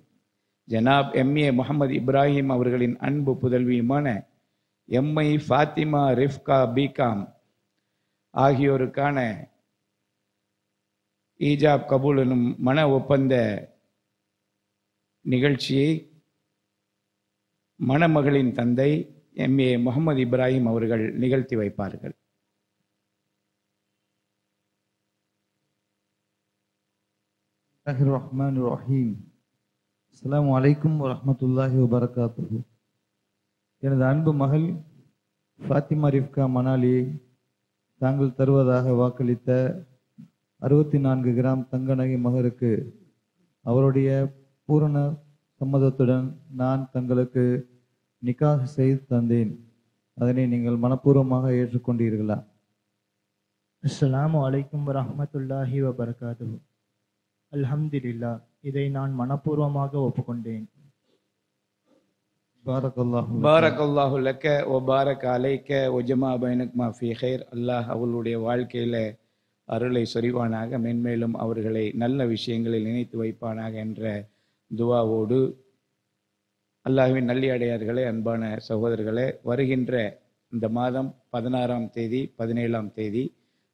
ஜனாப் எம்ஏ முகமது இப்ராஹிம் அவர்களின் அன்பு புதல்வியுமான எம்ஐ ஃபாத்திமா ரிஃப்கா பிகாம் ஆகியோருக்கான ஈஜாப் கபூல் எனும் மன ஒப்பந்த நிகழ்ச்சியை மணமகளின் தந்தை எம்ஏ முகமது இப்ராஹிம் அவர்கள் நிகழ்த்தி வைப்பார்கள். ரஹ்மானுர்-ரஹீம். அஸ்ஸலாமு அலைக்கும் வரஹ்மத்துல்லாஹி வபரகாத்துஹு. எனது அன்பு மகள் ஃபாத்திமா ரிஃப்கா மணாலியை தாங்கள் தருவதாக வாக்களித்த 64 கிராம் தங்க நகை மகருக்கு அவருடைய பூரண சம்மதத்துடன் நான் தங்களுக்கு நிக்காஹ் செய்து தந்தேன். அதனை நீங்கள் மனப்பூர்வமாக ஏற்றுக்கொண்டீர்களா? அஸ்ஸலாமு அலைக்கும் வரஹ்மத்துல்லாஹி வபரகாத்துஹு. அல்ஹம்துலில்லாஹ், இதை நான் மனப்பூர்வமாக ஒப்புக்கொண்டேன். பாரக்கல்லாஹு பாரக்கல்லாஹு லக்க ஒ பாரக் அலைக்க ஒ ஜமா பைனக்மா ஃபீ ஹைர். அல்லாஹ் அவர்களுடைய வாழ்க்கையில அருளை சொரிவானாக, மென்மேலும் அவர்களை நல்ல விஷயங்களில் நினைத்து வைப்பானாக என்ற துவாவோடு, அல்லாஹ்வின் நல்லடியார்களே, அன்பான சகோதரர்களே, வருகின்ற இந்த மாதம் 16ஆம் தேதி 17ஆம் தேதி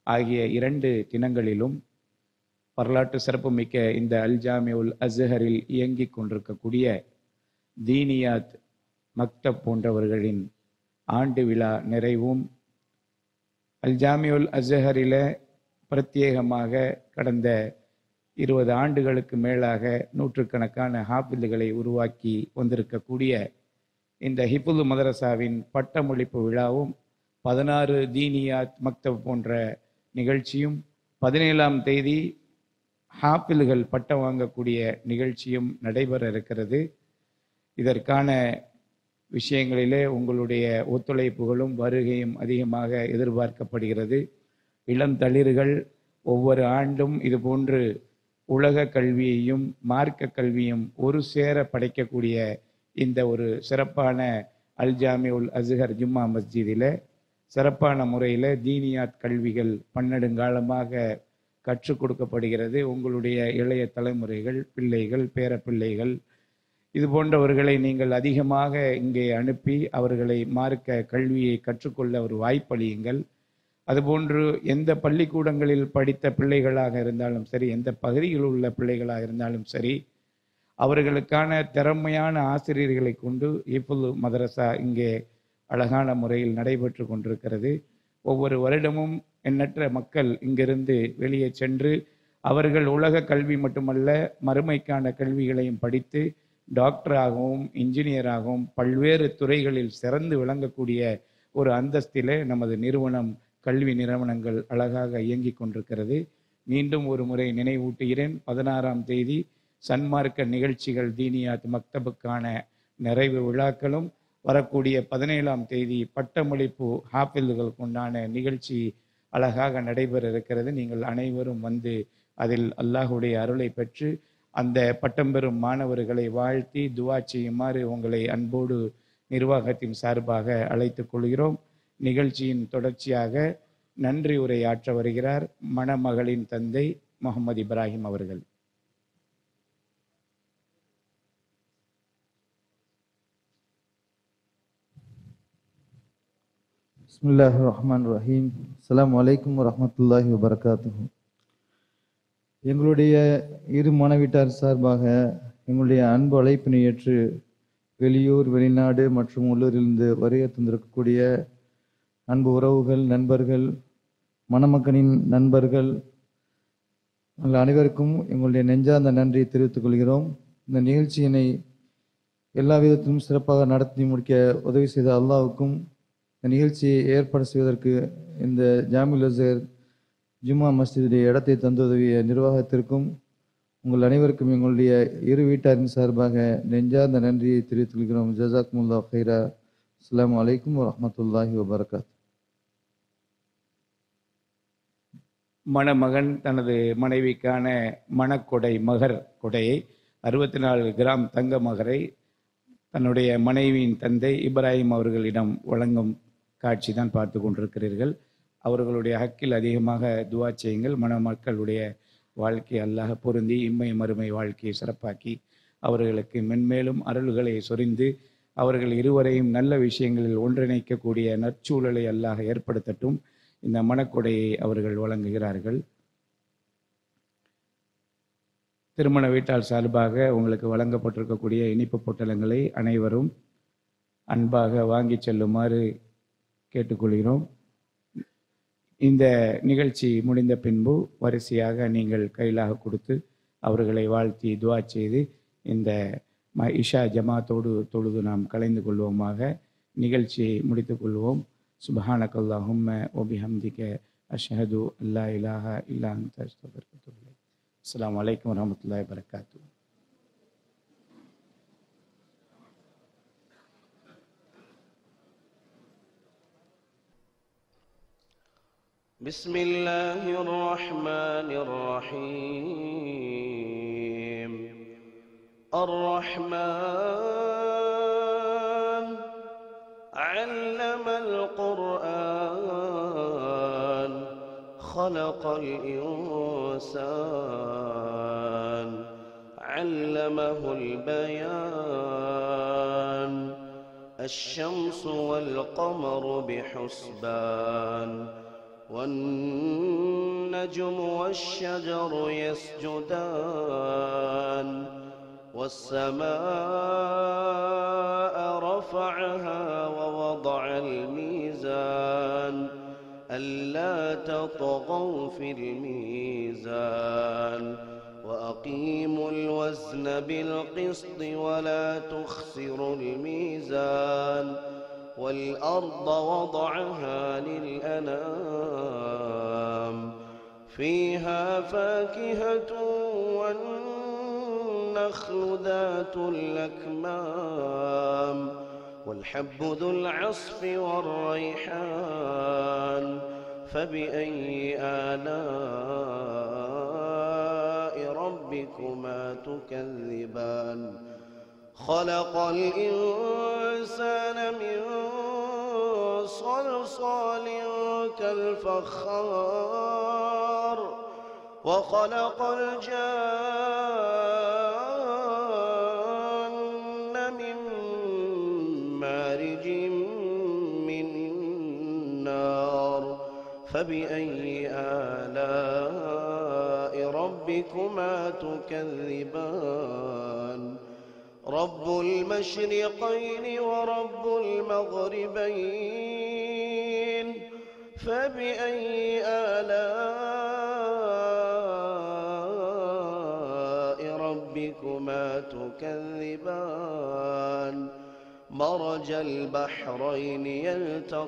ஆகிய 2 தினங்களிலும் வரலாற்று சிறப்புமிக்க இந்த அல் ஜாமிஉல் அஸ்ஹரில் இயங்கிக் கொண்டிருக்கக்கூடிய தீனியாத் மக்தப் போன்றவர்களின் ஆண்டு விழா நிறைவும், அல் ஜாமிஉல் அஸ்ஹரில பிரத்யேகமாக கடந்த 20 ஆண்டுகளுக்கு மேலாக நூற்றுக்கணக்கான ஹாஃபில்களை உருவாக்கி வந்திருக்கக்கூடிய இந்த ஹிஃபுல் மதரசாவின் பட்டமளிப்பு விழாவும், 16 தீனியாத் மக்தப் போன்ற நிகழ்ச்சியும், 17ஆம் தேதி ஹாஃபில்கள் பட்டம் வாங்கக்கூடிய நிகழ்ச்சியும் நடைபெற இருக்கிறது. இதற்கான விஷயங்களிலே உங்களுடைய ஒத்துழைப்புகளும் வருகையும் அதிகமாக எதிர்பார்க்கப்படுகிறது. இளந்தளிர்கள் ஒவ்வொரு ஆண்டும் இதுபோன்று உலக கல்வியையும் மார்க்க கல்வியும் ஒரு சேர படைக்கக்கூடிய இந்த ஒரு சிறப்பான அல் ஜாமிஉல் அஸ்ஹர் ஜும்மா மஸ்ஜிதில் சிறப்பான முறையில் தீனியாத் கல்விகள் பன்னெடுங்காலமாக கற்றுக் கொடுக்கப்படுகிறது. உங்களுடைய இளைய தலைமுறைகள், பிள்ளைகள், பேரப்பிள்ளைகள் இது போன்றவர்களை நீங்கள் அதிகமாக இங்கே அனுப்பி அவர்களை மார்க்க கல்வியை கற்றுக்கொள்ள ஒரு வாய்ப்பளியுங்கள். அதுபோன்று எந்த பள்ளிக்கூடங்களில் படித்த பிள்ளைகளாக இருந்தாலும் சரி, எந்த பகுதியில் உள்ள பிள்ளைகளாக இருந்தாலும் சரி, அவர்களுக்கான திறமையான ஆசிரியர்களை கொண்டு ஹிஃபுல் மதரசா இங்கே அழகான முறையில் நடைபெற்று கொண்டிருக்கிறது. ஒவ்வொரு வருடமும் எண்ணற்ற மக்கள் இங்கிருந்து வெளியே சென்று அவர்கள் உலக கல்வி மட்டுமல்ல, மறுமைக்கான கல்விகளையும் படித்து டாக்டராகவும் இன்ஜினியராகவும் பல்வேறு துறைகளில் சிறந்து விளங்கக்கூடிய ஒரு அந்தஸ்திலே நமது நிறுவனம், கல்வி நிறுவனங்கள் அழகாக இயங்கிக் கொண்டிருக்கிறது. மீண்டும் ஒரு முறை நினைவூட்டுகிறேன், 16ஆம் தேதி சன்மார்க்க நிகழ்ச்சிகள் தீனியாத் மக்தபுக்கான நிறைவு விழாக்களும், வரக்கூடிய 17ஆம் தேதி பட்டமளிப்பு ஹாஃபில்களுக்கு உண்டான நிகழ்ச்சி அழகாக நடைபெற இருக்கிறது. நீங்கள் அனைவரும் வந்து அதில் அல்லாஹுடைய அருளை பெற்று அந்த பட்டம் பெறும் மாணவர்களை வாழ்த்தி துவா செய்யுமாறு உங்களை அன்போடு நிர்வாகத்தின் சார்பாக அழைத்துக் கொள்கிறோம். நிகழ்ச்சியின் தொடர்ச்சியாக நன்றி உரையாற்ற வருகிறார் மணமகளின் தந்தை முகமது இப்ராஹிம் அவர்கள். பிஸ்மில்லாஹிர் ரஹ்மானிர் ரஹீம். அஸ்ஸலாமு அலைக்கும் வரஹ்மத்துல்லாஹி வபரகாத்துஹு. எங்களுடைய இரு மனைவிட்டார் சார்பாக எங்களுடைய அன்பு அழைப்பினை ஏற்று வெளியூர், வெளிநாடு மற்றும் உள்ளூரிலிருந்து வருகை தந்திருக்கக்கூடிய அன்பு உறவுகள், நண்பர்கள், மணமக்கனின் நண்பர்கள் அனைவருக்கும் எங்களுடைய நெஞ்சார்ந்த நன்றியை தெரிவித்துக் கொள்கிறோம். இந்த நிகழ்ச்சியினை எல்லா விதத்திலும் சிறப்பாக நடத்தி முடிக்க உதவி செய்த அல்லாஹ்வுக்கும், இந்த நிகழ்ச்சியை ஏற்பாடு செய்வதற்கு இந்த ஜாமிஉல் அஸ்ஹர் ஜும்மா மஸ்ஜிதுடைய இடத்தை தந்துதவிய நிர்வாகத்திற்கும் உங்கள் அனைவருக்கும் எங்களுடைய இரு வீட்டாரின் சார்பாக நெஞ்சார்ந்த நன்றியை தெரிவித்துக் கொள்கிறோம். ஜஸாக்குமுல்லாஹ் ஹைரா. அஸ்ஸலாமு அலைக்கும் வரஹ்மத்துல்லாஹி வபரகாத்துஹு. மணமகன் தனது மனைவிக்கான மணக்கொடை, மகர் கொடையை 64 கிராம் தங்க மகரை தன்னுடைய மனைவியின் தந்தை இப்ராஹிம் அவர்களிடம் வழங்கும் காட்சி தான் பார்த்து கொண்டிருக்கிறீர்கள். அவர்களுடைய ஹக்கில் அதிகமாக துவா செய்யுங்கள். மணமக்களுடைய வாழ்க்கை அல்லாஹ் பொருந்தி இம்மை மறுமை வாழ்க்கையை சிறப்பாக்கி அவர்களுக்கு மென்மேலும் அருள்களை சொரிந்து அவர்கள் இருவரையும் நல்ல விஷயங்களில் ஒன்றிணைக்கக்கூடிய நற்சூழலை அல்லாஹ் ஏற்படுத்தட்டும். இந்த மணக்கொடையை அவர்கள் வழங்குகிறார்கள். திருமண வீட்டார் சார்பாக உங்களுக்கு வழங்கப்பட்டிருக்கக்கூடிய இனிப்பு பொட்டலங்களை அனைவரும் அன்பாக வாங்கி செல்லுமாறு கேட்டுக்கொள்கிறோம். இந்த நிகழ்ச்சி முடிந்த பின்பு வரிசையாக நீங்கள் கையிலாக கொடுத்து அவர்களை வாழ்த்தி துவா செய்து இந்த இஷா ஜமாத்தோடு தொழுது நாம் கலைந்து கொள்வோமாக. நிகழ்ச்சியை முடித்துக் கொள்வோம். சுப்ஹானக்கல்லாஹும்ம வபிஹம்திக அஷ்ஹது அல்லா இலாஹா இல்லா அன்த அஸ்தக்ஃபிருக வ அத்தூபு இலைக். அஸ்ஸலாமு அலைக்கும் வரஹ்மத்துல்லாஹி வபரகாத்துஹு. بسم الله الرحمن الرحيم. الرحمن علم القرآن خلق الإنسان علمه البيان الشمس والقمر بحسبان والنجم والشجر يسجدان والسماء رفعها ووضع الميزان ألا تطغوا في الميزان وأقيموا الوزن بالقسط ولا تخسروا الميزان والأرض وضعها للأنام فيها فاكهة والنخل ذات الأكمام والحب ذو العصف والريحان فبأي آلاء ربكما تكذبان خلق الإنسان من صلصال كالفخار وخلق الجان من مارج من نار فبأي آلاء ربكما تكذبان رب المشرقين ورب المغربين فبأي آلاء ربكما تكذبان مرج البحرين يلتقيان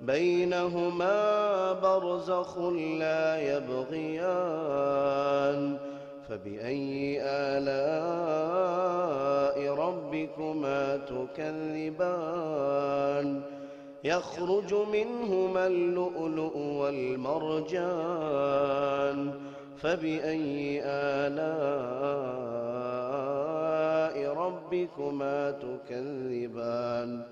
بينهما برزخ لا يبغيان فبأي آلاء ربكما تكذبان يخرج منهما اللؤلؤ والمرجان فبأي آلاء ربكما تكذبان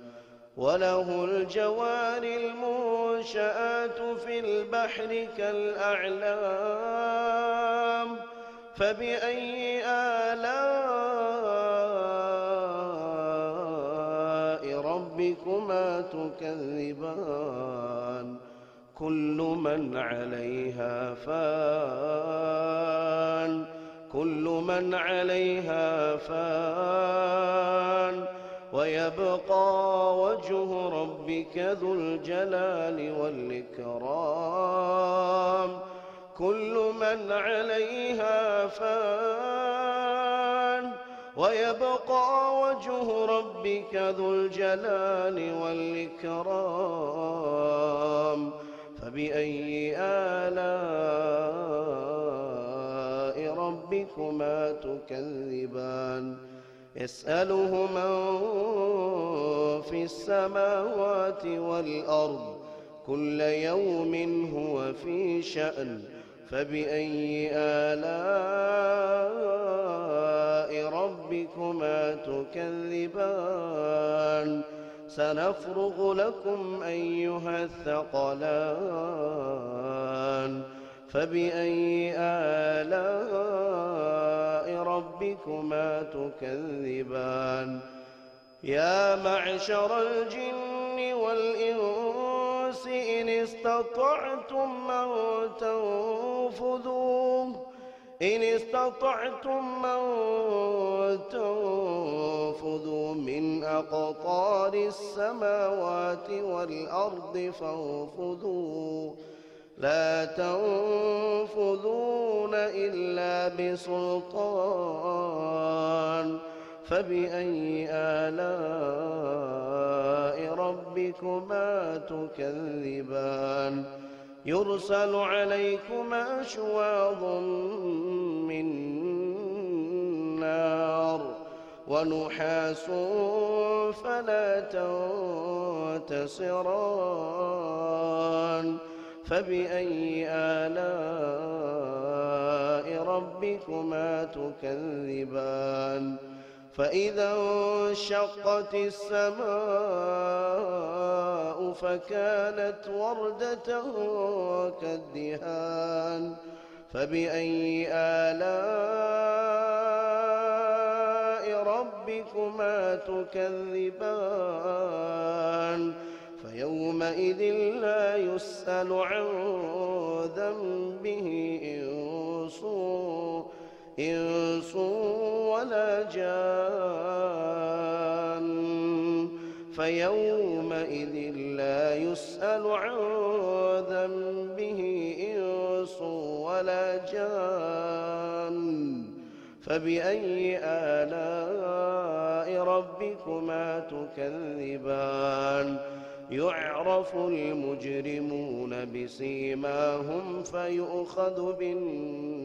وله الجوار المنشآت في البحر كالأعلام فبأي آلاء ربكما تكذبان كل من عليها فان كل من عليها فان ويبقى وجه ربك ذو الجلال والإكرام كل من عليها فان ويبقى وجه ربك ذو الجلال والإكرام فبأي آلاء ربكما تكذبان يسأله من في السماوات والأرض كل يوم هو في شأن فبأي آلاء ربكما تكذبان سنفرغ لكم أيها الثقلان فبأي آلاء ربكما تكذبان يا معشر الجن والإنس إن استطعتم أن تنفذوا من أقطار السماوات والأرض فانفذوا لا تنفذون إلا بسلطان فبأي آلاء ربكما تكذبان يرسل عليكما شواظ من نار ونحاس فلا تنتصران فبأي آلاء ربكما تكذبان فإذا انشقت السماء فكانت وردة كالدهان فبأي آلاء ربكما تكذبان فيومئذ لا يسأل عن ذنبه إنس ولا جان فيومئذ لا يسأل عن ذنبه إنس ولا جان فبأي آلاء ربكما تكذبان يعرف المجرمون بسيماهم فيؤخذ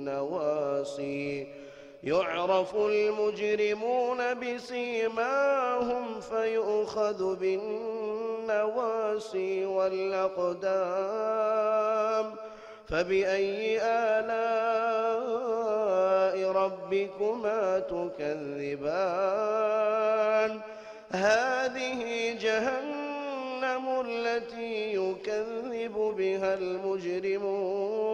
بالنواصي يعرف المجرمون بسيماهم فيؤخذ بالنواصي والأقدام فبأي آلاء ربكما تكذبان هذه جهنم التي يكذب بها المجرمون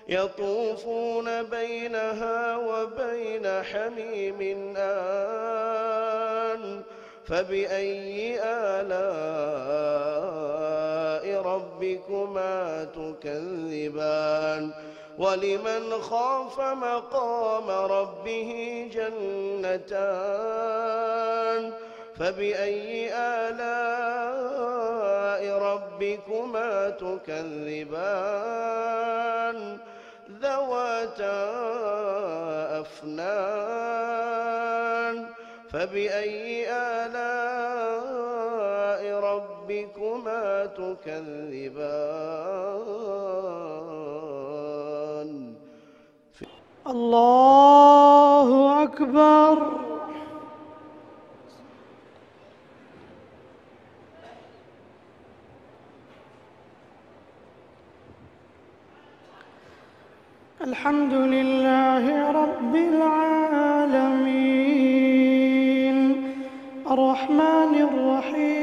يطوفون بينها وبين حميم آن فبأي آلاء ربكما تكذبان ولمن خاف مقام ربه جنتان فبأي آلاء ربكما تكذبان ذواتا أفنان فبأي آلاء ربكما تكذبان الله أكبر الحمد لله رب العالمين الرحمن الرحيم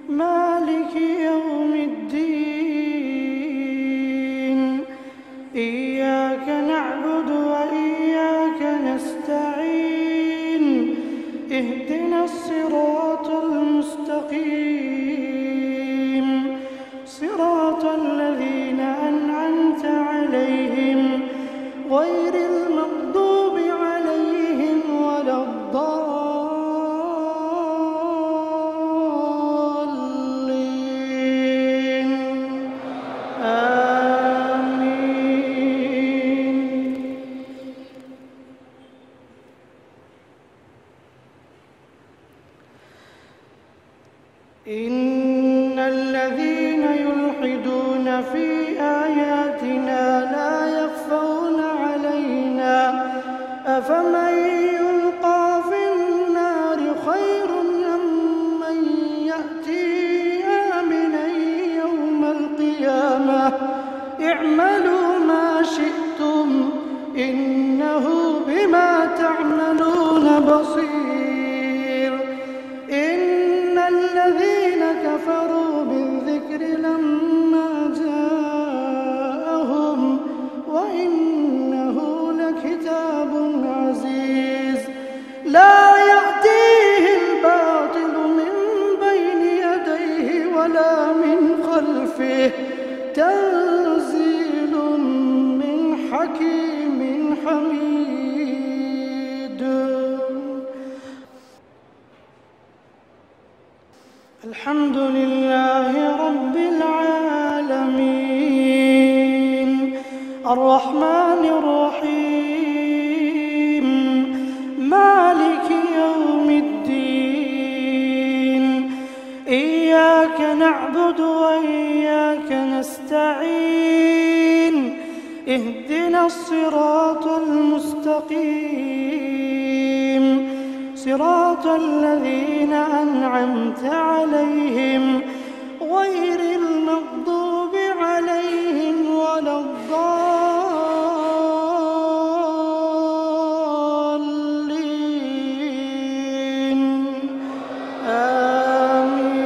مالك يوم الدين إياك نعبد وإياك نستعين اهدنا الصراط المستقيم صراط الذين أنعمت عليهم غير المغضوب عليهم ولا الضالين آمين إن الذين يلحدون في آياتنا لا يخفون علينا أفمن يلقى في النار خير أم من يأتي آمنا يوم القيامة اعملوا ما شئتم إنه بما تعملون بصير إن الذين كفروا بالذكر لما جاءهم وإنه لكتاب عزيز لا يأتيه الباطل من بين يديه ولا من خلفه تنزيل من حكيم حميد الحمد لله رب العالمين الرحمن الرحيم مالك يوم الدين إياك نعبد وإياك نستعين اهدنا الصراط المستقيم صراط الذين أنعمت عليهم غير المغضوب عليهم ولا الضالين آمين.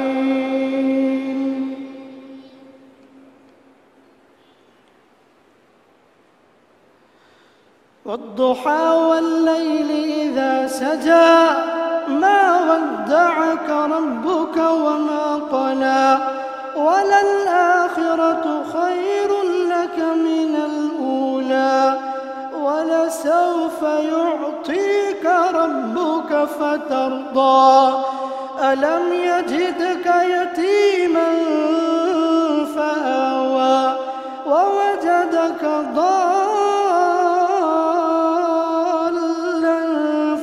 والضحى والليل إذا سجى ما ودعك ربك وما قلى وللآخرة خير لك من الأولى ولسوف يعطيك ربك فترضى ألم يجدك يتيما فآوى ووجدك ضالا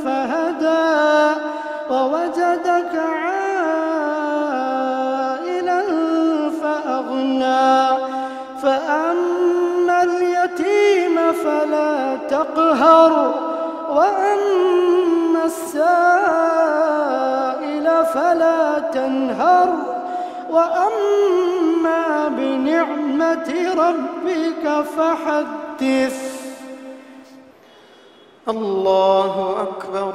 فهدى ووجدك عائلا فأغنى فأما اليتيم فلا تقهر وأما السائل فلا تنهر وأما بنعمة ربك فحدث. الله أكبر.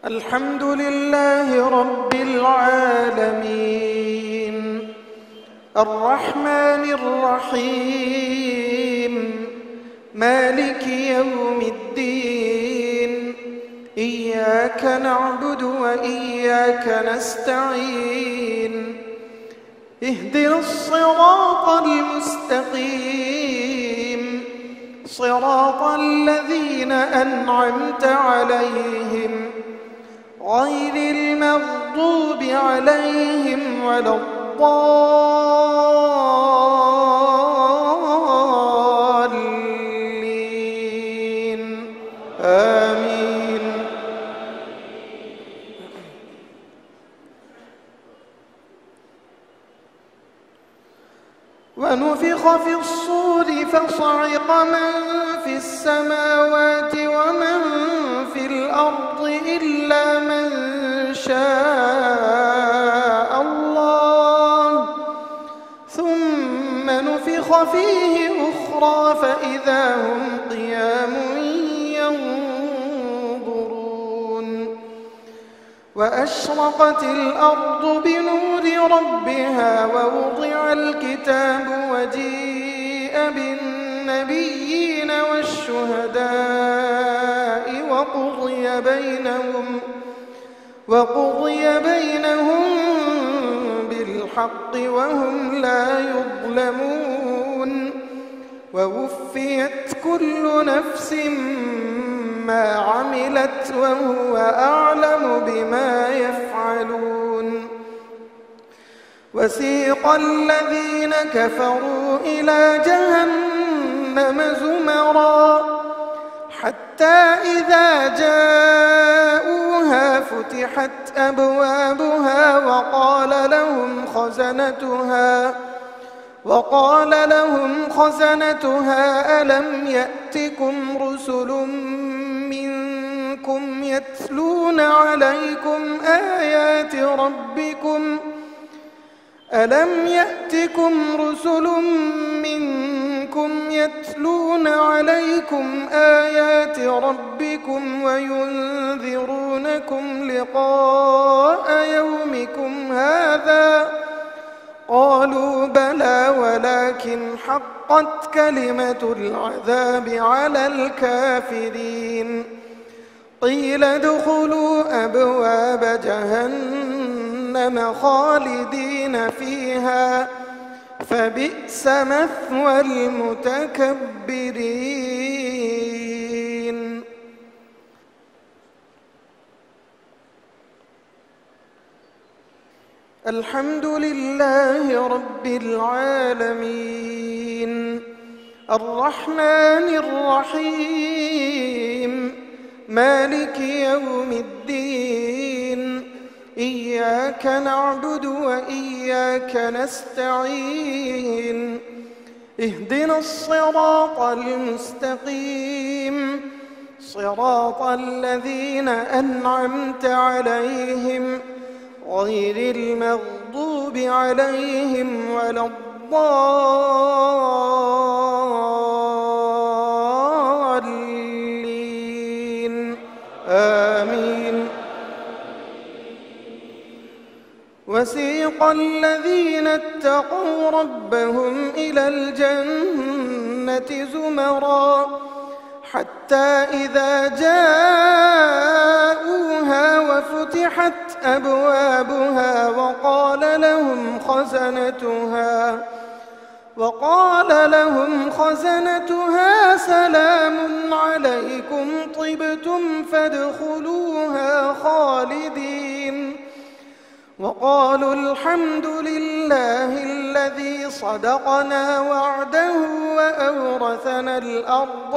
الحمد لله رب العالمين الرحمن الرحيم مالك يوم الدين إياك نعبد وإياك نستعين اهدنا الصراط المستقيم صراط الذين أنعمت عليهم غير المغضوب عليهم ولا الضالين آمين. ونفخ في الصور فصعق من في السماوات ومن في الأرض إلا من شاء الله ثم نفخ فيه أخرى فإذا هم قيام ينظرون وأشرقت الأرض بنور ربها ووضع الكتاب وجيء بالنبيين والشهداء وقضي بينهم بالحق وهم لا يظلمون ووفيت كل نفس ما عملت وهو أعلم بما يفعلون. وسيق الذين كفروا إلى جهنم زمرا حتى إذا جاءوها فتحت أبوابها وقال لهم خزنتها ألم يأتكم رسل منكم يتلون عليكم آيات ربكم وينذرونكم لقاء يومكم هذا قالوا بلى ولكن حقت كلمة العذاب على الكافرين قيل ادخلوا أبواب جهنم خالدين فيها فبئس مثوى المتكبرين. الحمد لله رب العالمين الرحمن الرحيم مالك يوم الدين إياك نعبد وإياك نستعين اهدنا الصراط المستقيم صراط الذين أنعمت عليهم غير المغضوب عليهم ولا الضالين آمين. وسيق الذين اتقوا ربهم إلى الجنة زمرا حتى إذا جاءوها وفتحت أبوابها وقال لهم خزنتها سلام عليكم طبتم فادخلوها خالدين وقالوا الحمد لله الذي صدقنا وعده وأورثنا الأرض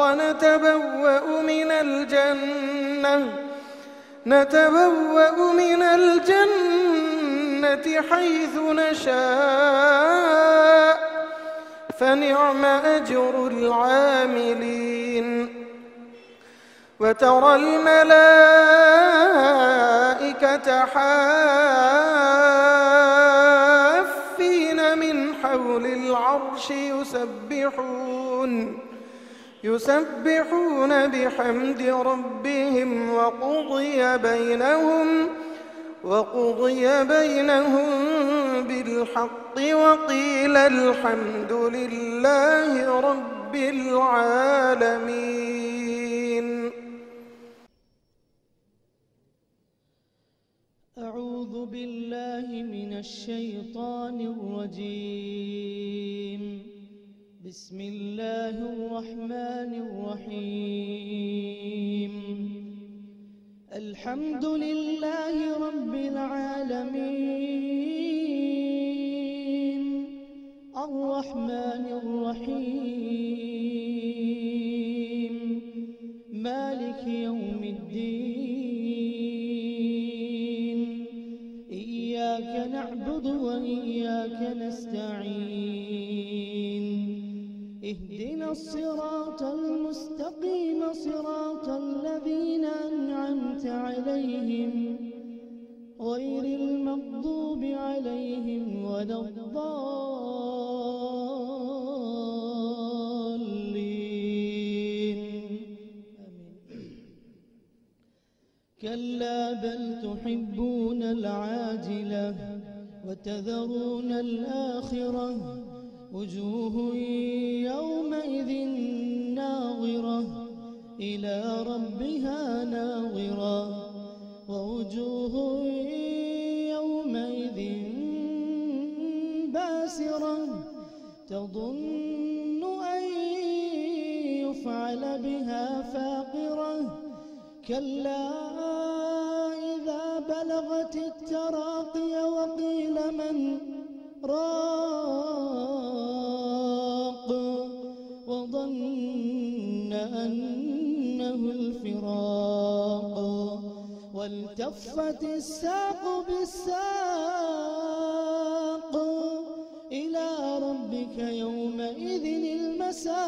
نتبوأ من الجنة حيث نشاء فنعم أجر العاملين. وترى الملائكة حافين من حول العرش يسبحون بحمد ربهم وقضي بينهم بالحق وقيل الحمد لله رب العالمين. أعوذ بالله من الشيطان الرجيم. بسم الله الرحمن الرحيم. الحمد لله رب العالمين الرحمن الرحيم مالك يوم الدين إياك نعبد وإياك نستعين اهدنا الصراط المستقيم صراط الذين أنعمت عليهم غير المغضوب عليهم ولا الضالين كلا بل تحبون العاجلة وتذرون الآخرة وجوه يومئذ ناظرة إلى ربها ناظرة ووجوه يومئذ باسرة تظن أن يفعل بها فاقرة كلا إذا بلغت التراقي وقيل من راق وظن أنه الفراق والتفت الساق بالساق إلى ربك يومئذ المساق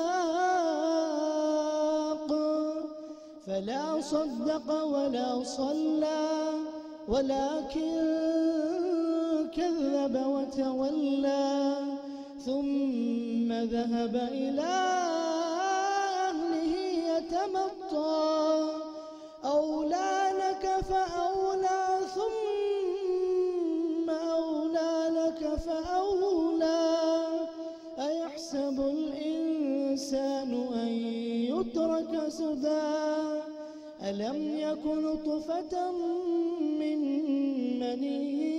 فلا صدق ولا صلى ولكن كذب وتولى ثم ذهب إلى أهله يتمطى أولى لك فأولى ثم أولى لك فأولى أيحسب الإنسان أن يترك سدى ألم يكن نطفة من مني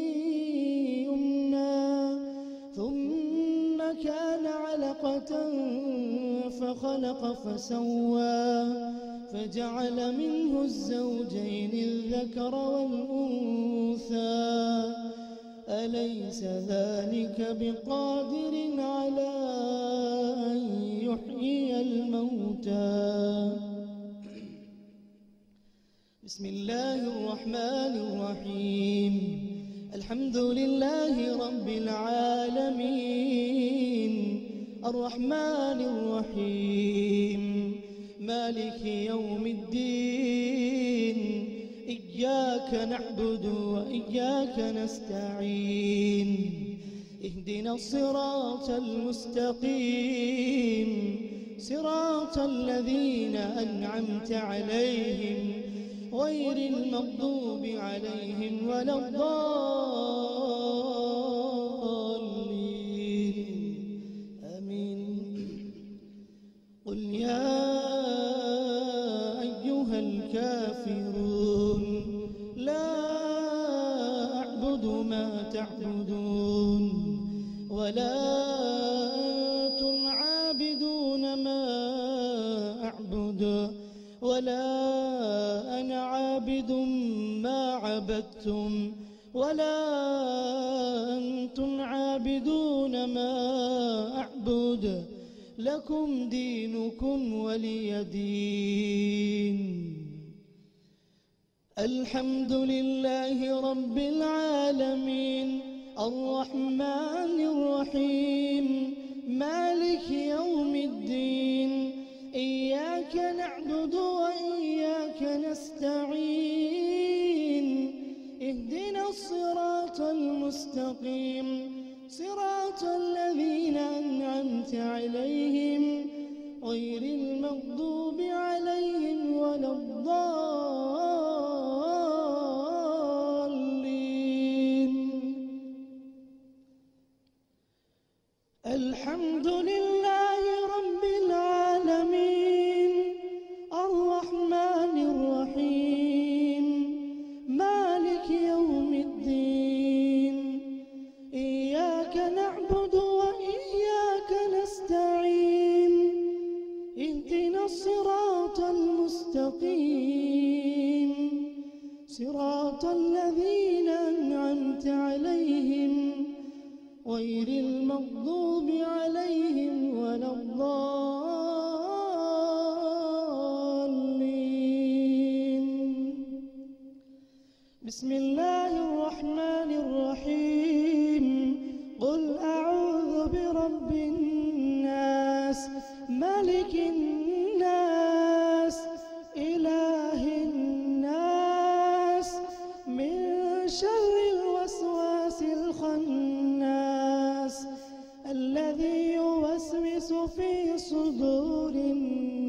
ثم كان علقة فخلق فسوى فجعل منه الزوجين الذكر والأنثى أليس ذلك بقادر على أن يحيي الموتى. بسم الله الرحمن الرحيم. الحمد لله رب العالمين الرحمن الرحيم مالك يوم الدين إياك نعبد وإياك نستعين اهدنا الصراط المستقيم صراط الذين أنعمت عليهم غير المغضوب عليهم ولا الضالين آمين. قل يا أيها الكافرون لا أعبد ما تعبدون ولا أنتم عابدون ما أعبد ولا أنا عابد ما عبدتم ولا أنتم عابدون ما أعبد لكم دينكم ولي دين. الحمد لله رب العالمين الرحمن الرحيم مالك يوم الدين إياك نعبد وإياك نستعين اهدنا الصراط المستقيم صراط الذين أنعمت عليهم غير المغضوب عليهم ولا الضالين. الحمد لله رب العالمين الرحمن الرحيم مالك يوم الدين إياك نعبد وإياك نستعين اهدنا الصراط المستقيم صراط الذين أنعمت عليهم غير المغضوب عليهم ولا الضالين. بسم الله الرحمن الرحيم. قل أعوذ برب الناس ملك الناس إله الناس من شر الوسواس الخناس الذي يوسوس في صدور الناس